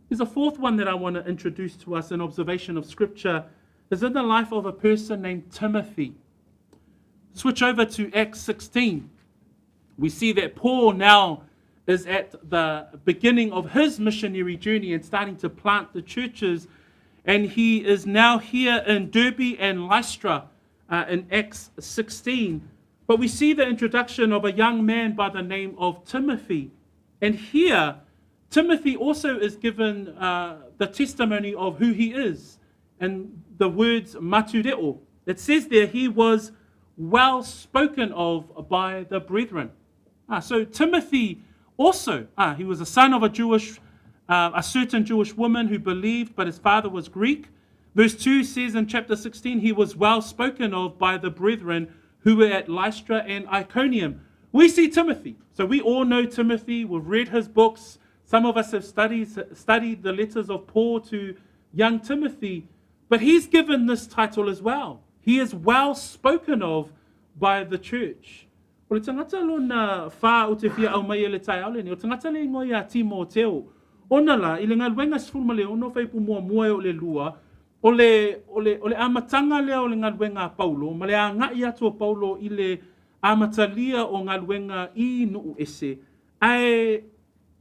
There's a fourth one that I want to introduce to us, an observation of Scripture, is in the life of a person named Timothy. Switch over to Acts 16. We see that Paul now is at the beginning of his missionary journey and starting to plant the churches. And he is now here in Derbe and Lystra in Acts 16. But we see the introduction of a young man by the name of Timothy. And here, Timothy also is given the testimony of who he is. And the words matureo. It says there he was well spoken of by the brethren. So Timothy also, he was a son of a certain Jewish woman who believed, but his father was Greek. Verse 2 says in chapter 16, he was well spoken of by the brethren who were at Lystra and Iconium. We see Timothy. So we all know Timothy. We've read his books. Some of us have studied the letters of Paul to young Timothy. But he's given this title as well. He is well spoken of by the church. O le tangata lo na wha o te whia au mai e le tai aule ni, o tangata le ngoi a Timoteo. Ona la, i le ngaluenga sifuruma le ono whaipu mua o le lua, o le amatanga lea o le ngaluenga a Paulo, ma le a ngai atu o Paulo i le amatalia o ngaluenga I nuu ese. Ai,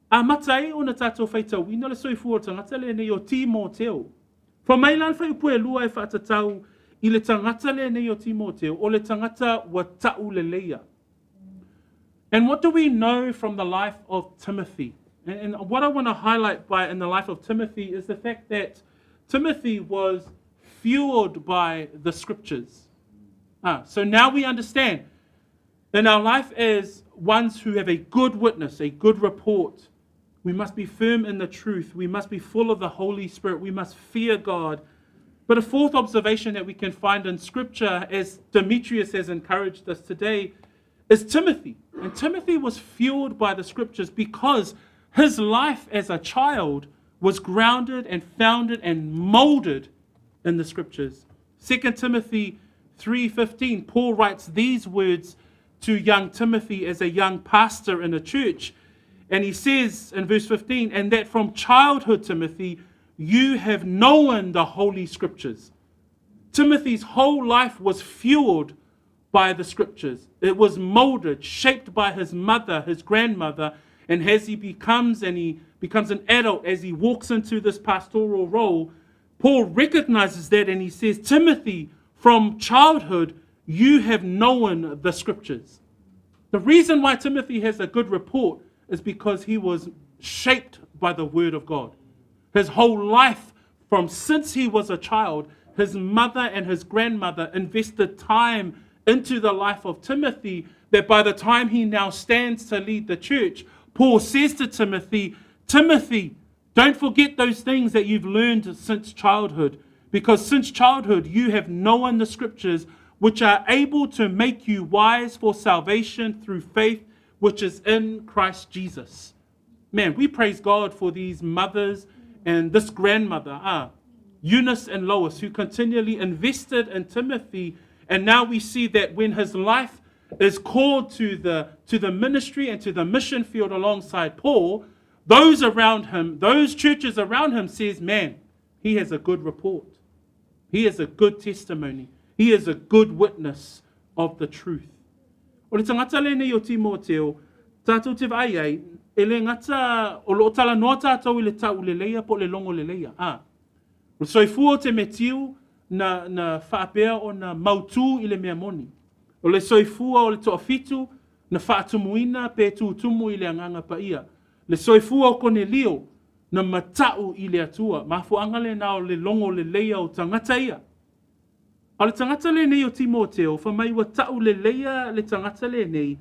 amatai o na tātou whaitau, ina le soifu o tangata le nei o Timoteo. Fa mai lan whaipu e lua e whaatatau I le tangata le nei o Timoteo, o le tangata wa tau le leia. And what do we know from the life of Timothy? And what I want to highlight in the life of Timothy is the fact that Timothy was fueled by the scriptures. So now we understand in our life as ones who have a good witness, a good report, we must be firm in the truth. We must be full of the Holy Spirit. We must fear God. But a fourth observation that we can find in Scripture, as Demetrius has encouraged us today, is Timothy. And Timothy was fueled by the Scriptures because his life as a child was grounded and founded and molded in the Scriptures. 2 Timothy 3:15, Paul writes these words to young Timothy as a young pastor in a church. And he says in verse 15, and that from childhood, Timothy, you have known the Holy Scriptures. Timothy's whole life was fueled by the Scriptures. It was molded, shaped by his mother, his grandmother, and as he becomes an adult, as he walks into this pastoral role, Paul recognizes that and he says, Timothy, from childhood, you have known the Scriptures. The reason why Timothy has a good report is because he was shaped by the Word of God. His whole life, from since he was a child, his mother and his grandmother invested time into the life of Timothy, that by the time he now stands to lead the church, Paul says to Timothy, Timothy, don't forget those things that you've learned since childhood, because since childhood you have known the Scriptures, which are able to make you wise for salvation through faith, which is in Christ Jesus. Man, we praise God for these mothers and this grandmother, Eunice and Lois, who continually invested in Timothy. And now we see that when his life is called to the ministry and to the mission field alongside Paul, those around him, those churches around him says, man, he has a good report. He has a good testimony. He is a good witness of the truth. O le tangata le nei o Timoteo, tātou te vai ai, e le ngata o lo tala noa tātou I le tau le leia po le longo le leia. O soifua te metiu na whaapea o na mautu I le mea moni. O le soifua o le toafitu na whaatumuina pe tūtumu I le anganga pa ia. Le soifua o Cornelio na matau I le atua. Mafuanga le nao le longo le leia o tangata ia. A le tangata le nei o Timoteo, whamai wa tau le leia le tangata le nei,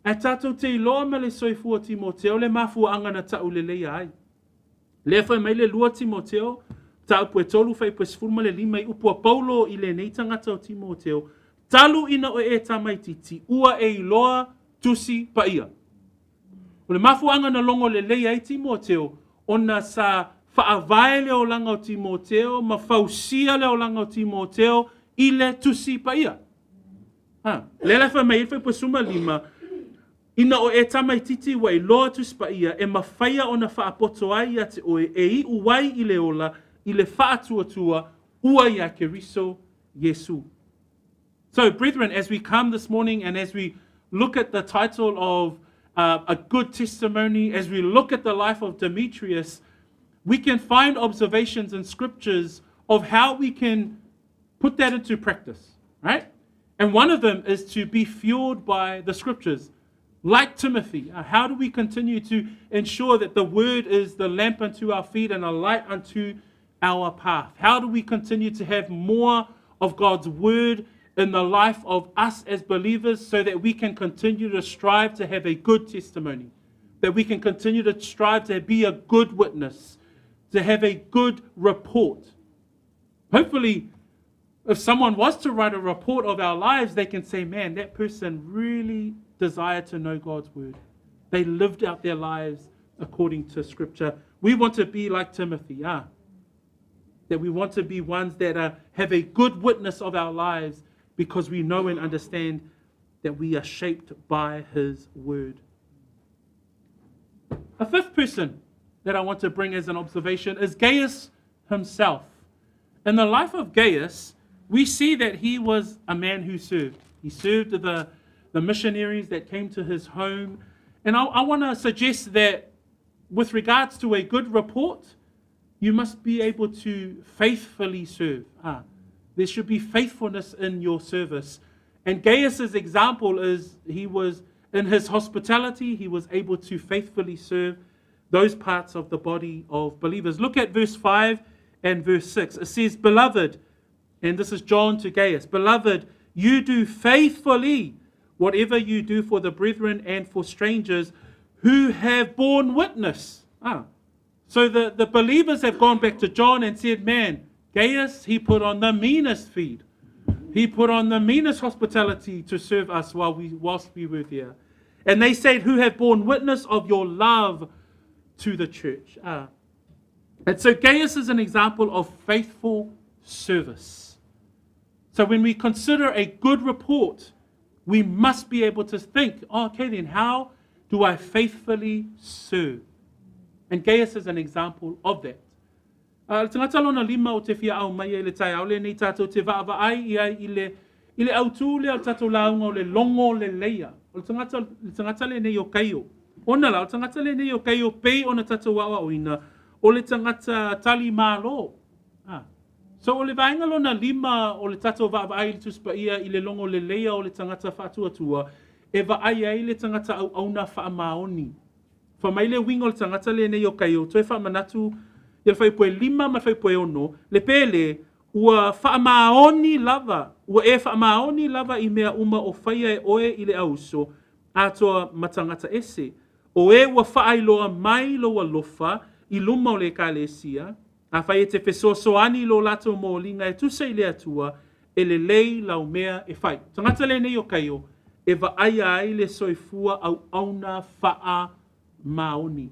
a tātou te iloa me le soifua Timoteo, le mafuanga na tau le leia ai. Le whamai le lua Timoteo, tau pue tolu whai pue sifurma le lima I upua Paulo I le nei tangata o Timoteo, talu ina o e tamai titi, ua e iloa tusi pa ia. O le mafuanga na longo le leia I Timoteo, ona sa whaavae leo langa o Timoteo, ma fausia leo langa o Timoteo, I le tusi pa ia. Le whamai whai pue suma lima, ina o e tamai titi wa I loa tusi pa ia, e mawhaia o na whaapoto ai ate oe, e I uwai I le ola, I le whaatuatua, ua ia keriso Yesu. So, brethren, as we come this morning and as we look at the title of a good testimony, as we look at the life of Demetrius, we can find observations in scriptures of how we can put that into practice, right? And one of them is to be fueled by the scriptures. Like Timothy, how do we continue to ensure that the word is the lamp unto our feet and a light unto our path? How do we continue to have more of God's word in the life of us as believers so that we can continue to strive to have a good testimony, that we can continue to strive to be a good witness, to have a good report? Hopefully, if someone was to write a report of our lives, they can say, man, that person really desired to know God's word. They lived out their lives according to scripture. We want to be like Timothy, that we want to be ones that have a good witness of our lives because we know and understand that we are shaped by his word. A fifth person that I want to bring as an observation is Gaius himself. In the life of Gaius, we see that he was a man who served. He served the missionaries that came to his home. And I want to suggest that with regards to a good report, you must be able to faithfully serve. There should be faithfulness in your service. And Gaius's example is he was in his hospitality, he was able to faithfully serve those parts of the body of believers. Look at verse 5 and verse 6. It says, beloved, and this is John to Gaius, beloved, you do faithfully whatever you do for the brethren and for strangers who have borne witness. So the believers have gone back to John and said, man, Gaius, he put on the meanest feed. He put on the meanest hospitality to serve us whilst we were there. And they said, who have borne witness of your love to the church. And so Gaius is an example of faithful service. So when we consider a good report, we must be able to think, okay then, how Do I faithfully serve? And Gaius is an example of that. Le tangata lona lima o te fia au mai e le tai au le nei tātou te vaa ai ia i le au tū le au tātou launga o le longo le leia. O le tangata le nei o kaio. Ona la, o tangata le nei o kaio pei ona tātou wawa oina o le tangata tali mālo. So o le vaenga lona lima o le tātou vaa ai le tuspa ia i le longo le leia o le tangata whaatua e vaai ai le tangata au auna wha maoni. Fa mai le wingo le tangata le nei o kaio, toi wha manatu, ia whai poe lima ma whai poe ono, le pele, ua wha maoni lava, ua e wha maoni lava i mea uma o whaia e oe i le auso, atoa matangata ese. O e ua wha ailoa mai loa lofa, i luma o le kālesia, a whai e te whesoasoani lo lato mō linga e tusa i le atua, e le lei lau mea e whai. Tangata le nei o kaio, e va ai le soifua au auna wha maoni.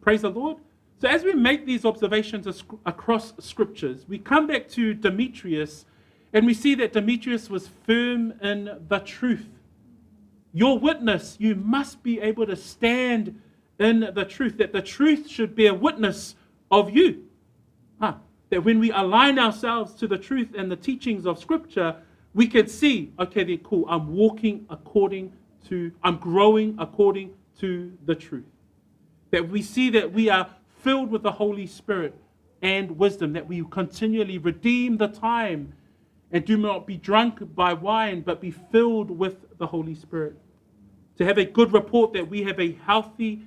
Praise the Lord. So as we make these observations across scriptures, we come back to Demetrius and we see that Demetrius was firm in the truth. Your witness, you must be able to stand in the truth, that the truth should bear witness of you. That when we align ourselves to the truth and the teachings of scripture, we can see, okay, then cool, I'm growing according to the truth. That we see that we are filled with the Holy Spirit and wisdom, that we continually redeem the time and do not be drunk by wine, but be filled with the Holy Spirit. To have a good report that we have a healthy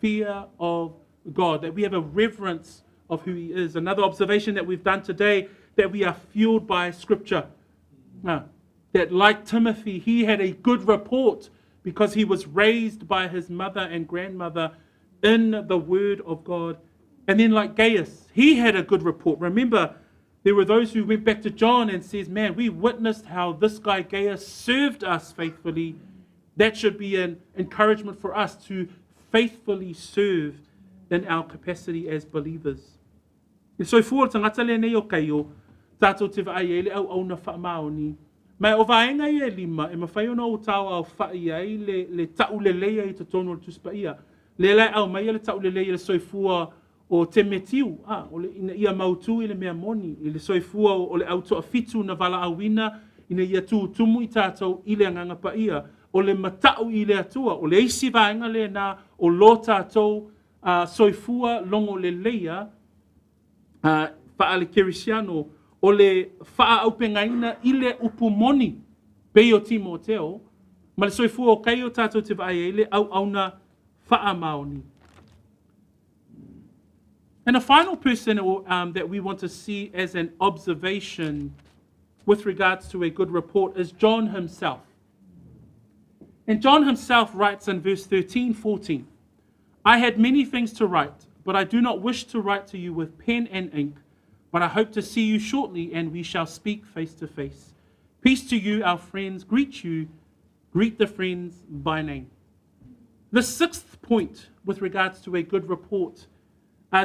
fear of God, that we have a reverence of who He is. Another observation that we've done today, that we are fueled by Scripture. That like Timothy, he had a good report because he was raised by his mother and grandmother in the Word of God. And then like Gaius, he had a good report. Remember, there were those who went back to John and says, man, we witnessed how this guy Gaius served us faithfully. That should be an encouragement for us to faithfully serve in our capacity as believers. E so fuor tangata le nei o kaio, tātou te vai e le au na wha maoni. Mai o vaenga i e lima, e mawhai ona o tau au whai ai le tau le leia i te tono le tuspa ia. Le lai au mai le tau le leia le soifua o te metiu, o le ina ia mautu i le mea moni, i le soifua o le auto a fitu na vala awina, ina ia tu tumu i tātou i le anganga pa ia, o le matau i le atua, o le isi vaenga le na o lo tātou soifua longo le leia, wha ale kerisiano, o le wha aupengaina i le upumoni pei o Timoteo, ma le soifua o kai o tātou te vai e le au auna wha maoni. And a final person that we want to see as an observation with regards to a good report is John himself. And John himself writes in verse 13-14, I had many things to write, but I do not wish to write to you with pen and ink, but I hope to see you shortly, and we shall speak face to face. Peace to you, our friends. Greet the friends by name. The sixth point with regards to a good report,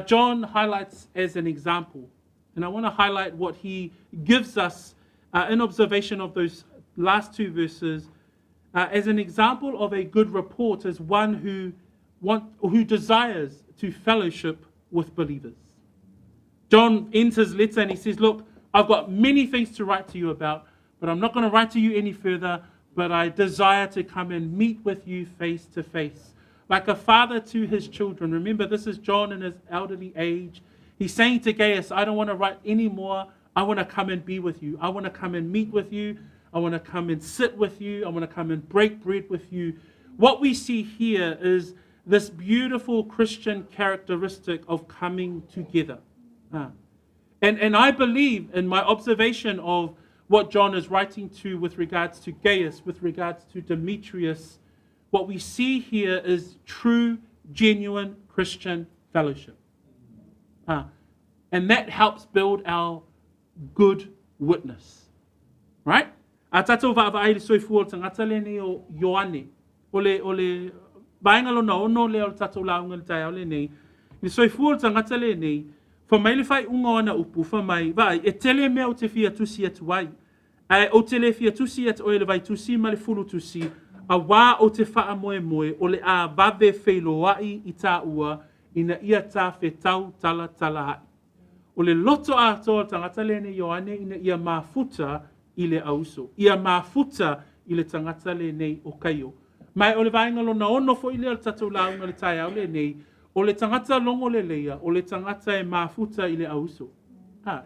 John highlights as an example. And I want to highlight what he gives us in observation of those last two verses as an example of a good report as one who desires to fellowship with believers. John ends his letter and he says, look, I've got many things to write to you about, but I'm not going to write to you any further, but I desire to come and meet with you face to face. Like a father to his children. Remember, this is John in his elderly age. He's saying to Gaius, I don't want to write anymore. I want to come and be with you. I want to come and meet with you. I want to come and sit with you. I want to come and break bread with you. What we see here is this beautiful Christian characteristic of coming together. And I believe in my observation of what John is writing to with regards to Gaius, with regards to Demetrius, what we see here is true, genuine Christian fellowship. And that helps build our good witness. Right? A tātou whaavai le soifua tangata le nei o Ioane. O le baenga lo na ono le o tātou launga le tai au le nei. Le soifua tangata le nei. Fa mai le whai unga ana upu, fa mai, vai, e tele mea o te fia tusi atu wai. O tele fia tusi atu oe le vai tusi ma le fulu tusi. a wā o te wha moe moe, o le a vave wheiloai I tā ua, ina ia tā whetau tala tala hai. O le loto a toa tangata le ne Ioane, ina ia mafuta I le auso. Ia mafuta I le tangata le nei o kaio. Mai o le vainga lo na ono fo I le tatou launga le tai au le nei, o le tangata longo le leia, o le tangata e mafuta I le auso.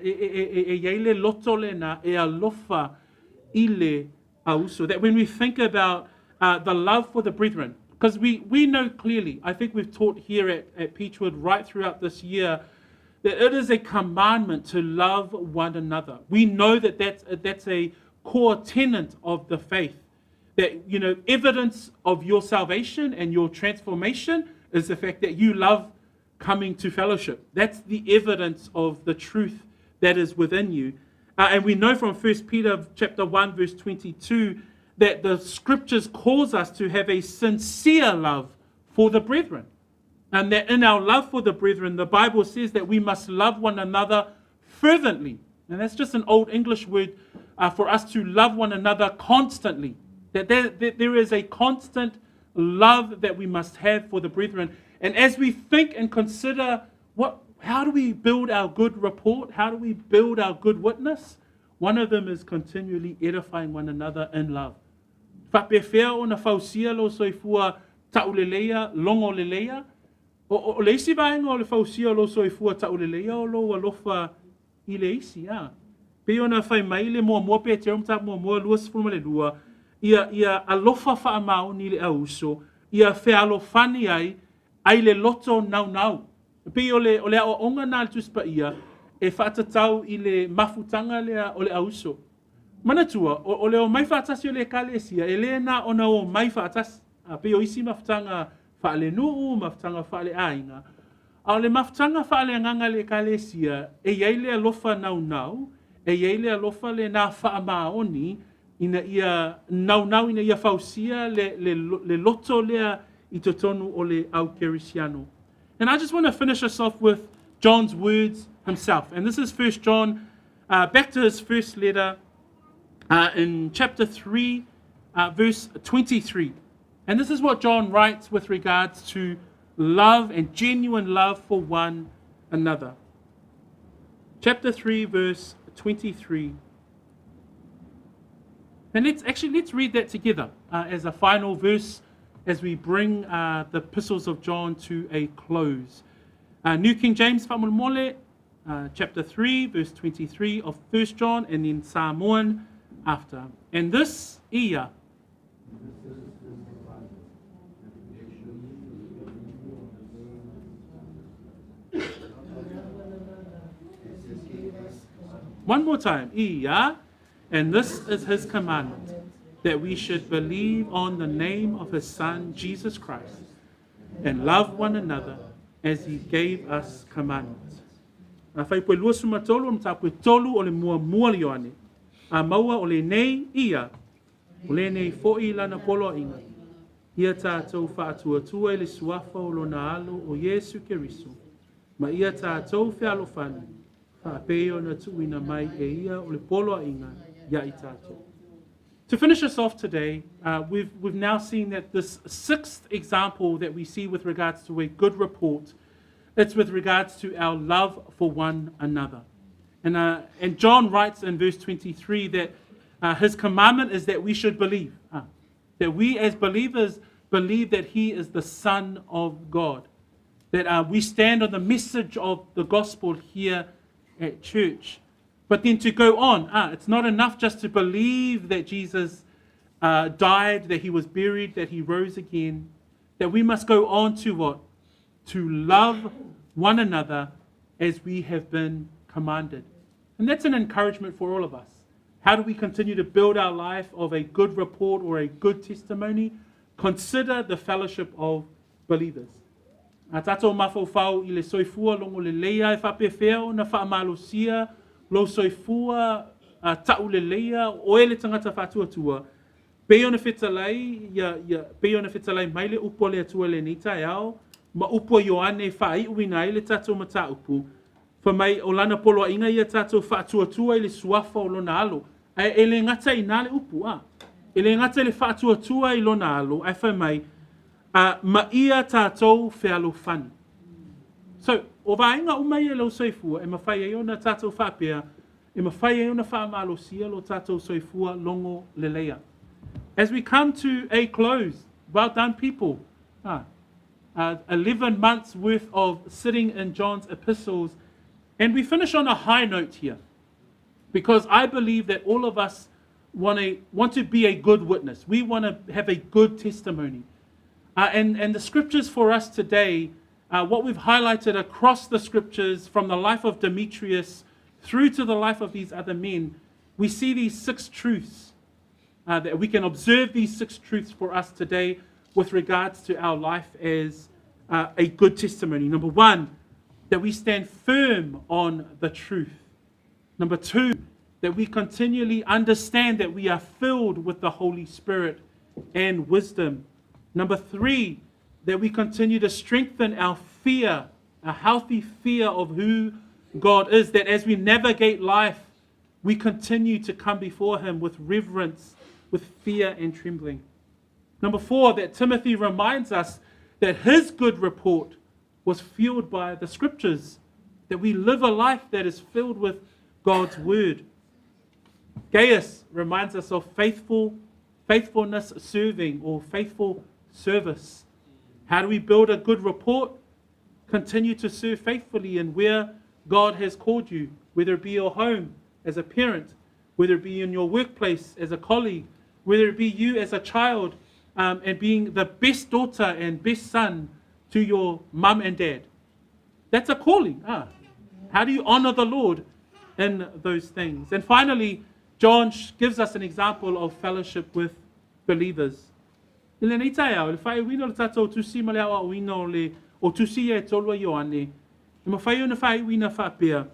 E le loto le na e alofa I le auso. That when we think about the love for the brethren, because we know clearly, I think we've taught here at Peachwood right throughout this year, that it is a commandment to love one another. We know that that's a core tenet of the faith. That, you know, evidence of your salvation and your transformation is the fact that you love coming to fellowship. That's the evidence of the truth that is within you. And we know from 1 Peter chapter 1, verse 22, that the scriptures calls us to have a sincere love for the brethren. And that in our love for the brethren, the Bible says that we must love one another fervently. And that's just an old English word for us to love one another constantly. That there is a constant love that we must have for the brethren. And as we think and consider how do we build our good report? How do we build our good witness? One of them is continually edifying one another in love. Whapewhea o na whausia lo soifua tauleleia, longo leleia. O le isi vaenga o le whausia lo soifua tauleleia o lo alofa I le isi. Pe o na whai mai le mua pe te omta mua luas fulma le lua. Ia alofa whaamau ni le auso. Ia whealofani ai le loto nau. Pe o le o onga nā le tuspa ia, e whaatatau I le mafutanga o le auso. Manatua, o le o mai whaatasi o le kalesia, e le na ona o mai whaatasi. Pe o isi mafutanga whaale nuu, mafutanga whaale ainga. A le mafutanga whaale anganga le kalesia, e iei le alofa nau, e iei le alofa le nā whaamaoni, ina ia nau ina ia whausia le loto lea I totonu o le au kerisiano. And I just want to finish us off with John's words himself. And this is 1 John, back to his first letter in chapter 3, verse 23. And this is what John writes with regards to love and genuine love for one another. Chapter 3, verse 23. And let's read that together as a final verse as we bring the epistles of John to a close. New King James Whamolmole, chapter 3, verse 23 of 1 John, and then Samoan after. And this ia. One more time. Ia. And this is his commandment, that we should believe on the name of his Son, Jesus Christ, and love one another as he gave us commandments. A whai poe lua sumatolu, am tāpue tolu o le mua lioane. A maua o le nei ia, o le nei fo'i lana polo inga. Ia tātou whaatua le suafa o lona alo o Yesu Keriso. Ma ia tātou whialofani, whaapeo na tuina mai e ia o le polo inga, ia I tātou. To finish us off today, we've now seen that this sixth example that we see with regards to a good report, it's with regards to our love for one another. And John writes in verse 23 that his commandment is that we should believe. That we as believers believe that he is the Son of God. That we stand on the message of the gospel here at church. But then to go on, it's not enough just to believe that Jesus died, that he was buried, that he rose again. That we must go on to what? To love one another as we have been commanded. And that's an encouragement for all of us. How do we continue to build our life of a good report or a good testimony? Consider the fellowship of believers. A tātou mawhau I le soifua longo le leia e whapewhea na whaamalosia lo soifua tau le leia o ele tangata whatuatua. Peo na whetalai mai le upo le atua le nita ao, ma upo Ioane whai uina ele tātou mata upu. Fa mai o lana polo inga ia tātou whatuatua I le suafa o lona alo. E le ngata I nā le upu. E le ngata le whaatua I lona alo, ai whai mai, ma ia tātou whealo whani. So, o vaenga umai e lau soifua, e mawhai e ona tātou whapea, e mawhai e ona whaamalo sia lo tātou soifua longo leleia. As we come to a close, well done people. 11 months worth of sitting in John's epistles, and we finish on a high note here, because I believe that all of us want to be a good witness. We want to have a good testimony. And the scriptures for us today, what we've highlighted across the scriptures from the life of Demetrius through to the life of these other men, we see these 6 truths, that we can observe these 6 truths for us today with regards to our life as a good testimony. Number 1, that we stand firm on the truth. Number 2, that we continually understand that we are filled with the Holy Spirit and wisdom. Number 3, that we continue to strengthen our fear, a healthy fear of who God is, that as we navigate life, we continue to come before Him with reverence, with fear and trembling. Number 4, that Timothy reminds us that his good report was fueled by the scriptures, that we live a life that is filled with God's word. Gaius reminds us of faithfulness serving, or faithful service. How do we build a good report? Continue to serve faithfully in where God has called you, whether it be your home as a parent, whether it be in your workplace as a colleague, whether it be you as a child, and being the best daughter and best son to your mum and dad. That's a calling. How do you honor the Lord in those things? And finally, John gives us an example of fellowship with believers. Le nei tai au, le whai wino le tatou tusi ma le awa wino le, o tusi e tolua Ioane, e ma whai o na whai wina whapea.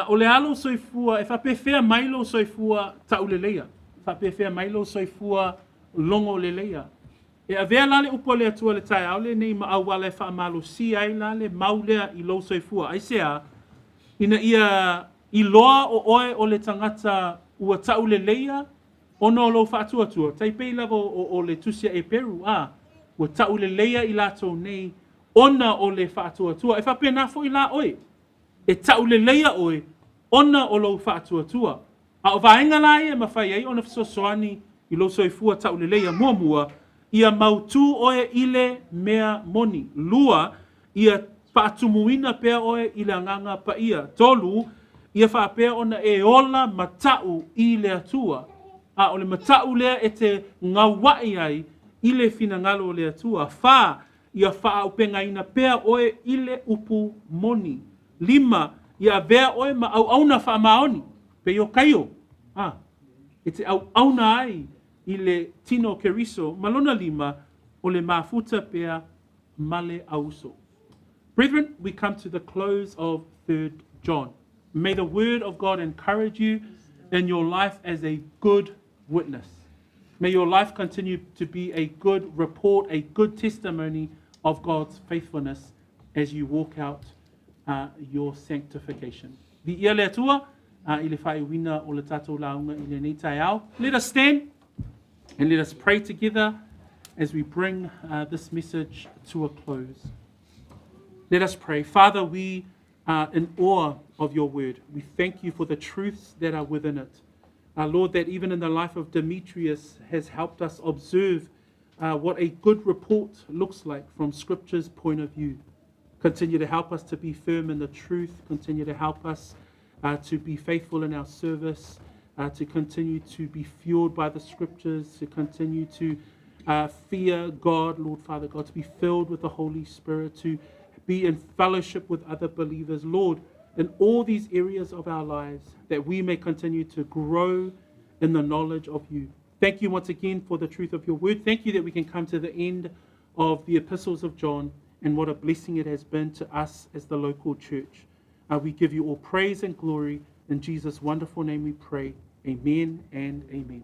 O le alo soifua, e whape whea mailo soifua tau le leia. Whape whea mailo soifua longo le leia. E a vea lale upo le atua le tai au le nei ma au wale wha malo si ai lale maulea I lo soifua. Ai sea, ina ia I loa o oe o le tangata ua tau le leia, ono lo whaatuatua. Tai pei lava o le tusia e Peru, ua tau le leia I lato nei, ona o le whaatuatua. E whape nafo I la oe. E tau le leia oe, ona o lo whaatuatua. A o vaenga lai e mawhai ai, ona fisosoani I lo soifua tau le leia mua, ia mautu oe ile mea moni. Lua, ia whaatumuina pea oe I le anganga pa ia. Tolu, ia whaapea ona e ola matau I le atua. O le matau lea e te ngawai ai I le finangalo o le atua. Wha, ia whaapenga ina pea oe I le upu moni. 5, ia vea oe ma au auna whaamaoni. Pe yo kaio. E te au auna ai I le tino keriso. Malona 5, o le mafuta pea male auso. Brethren, we come to the close of 3 John. May the word of God encourage you in your life as a good witness. May your life continue to be a good report, a good testimony of God's faithfulness as you walk out your sanctification. Vi ia le atua, I le whai wina o le tatou launga I le nei tai au. Let us stand and let us pray together as we bring this message to a close. Let us pray. Father, we are in awe of your word. We thank you for the truths that are within it. Lord, that even in the life of Demetrius has helped us observe what a good report looks like from Scripture's point of view. Continue to help us to be firm in the truth. Continue to help us to be faithful in our service, to continue to be fueled by the Scriptures, to continue to fear God, Lord Father God, to be filled with the Holy Spirit, to be in fellowship with other believers. Lord, in all these areas of our lives, that we may continue to grow in the knowledge of you. Thank you once again for the truth of your word. Thank you that we can come to the end of the epistles of John, and what a blessing it has been to us as the local church. We give you all praise and glory. In Jesus' wonderful name we pray. Amen and amen.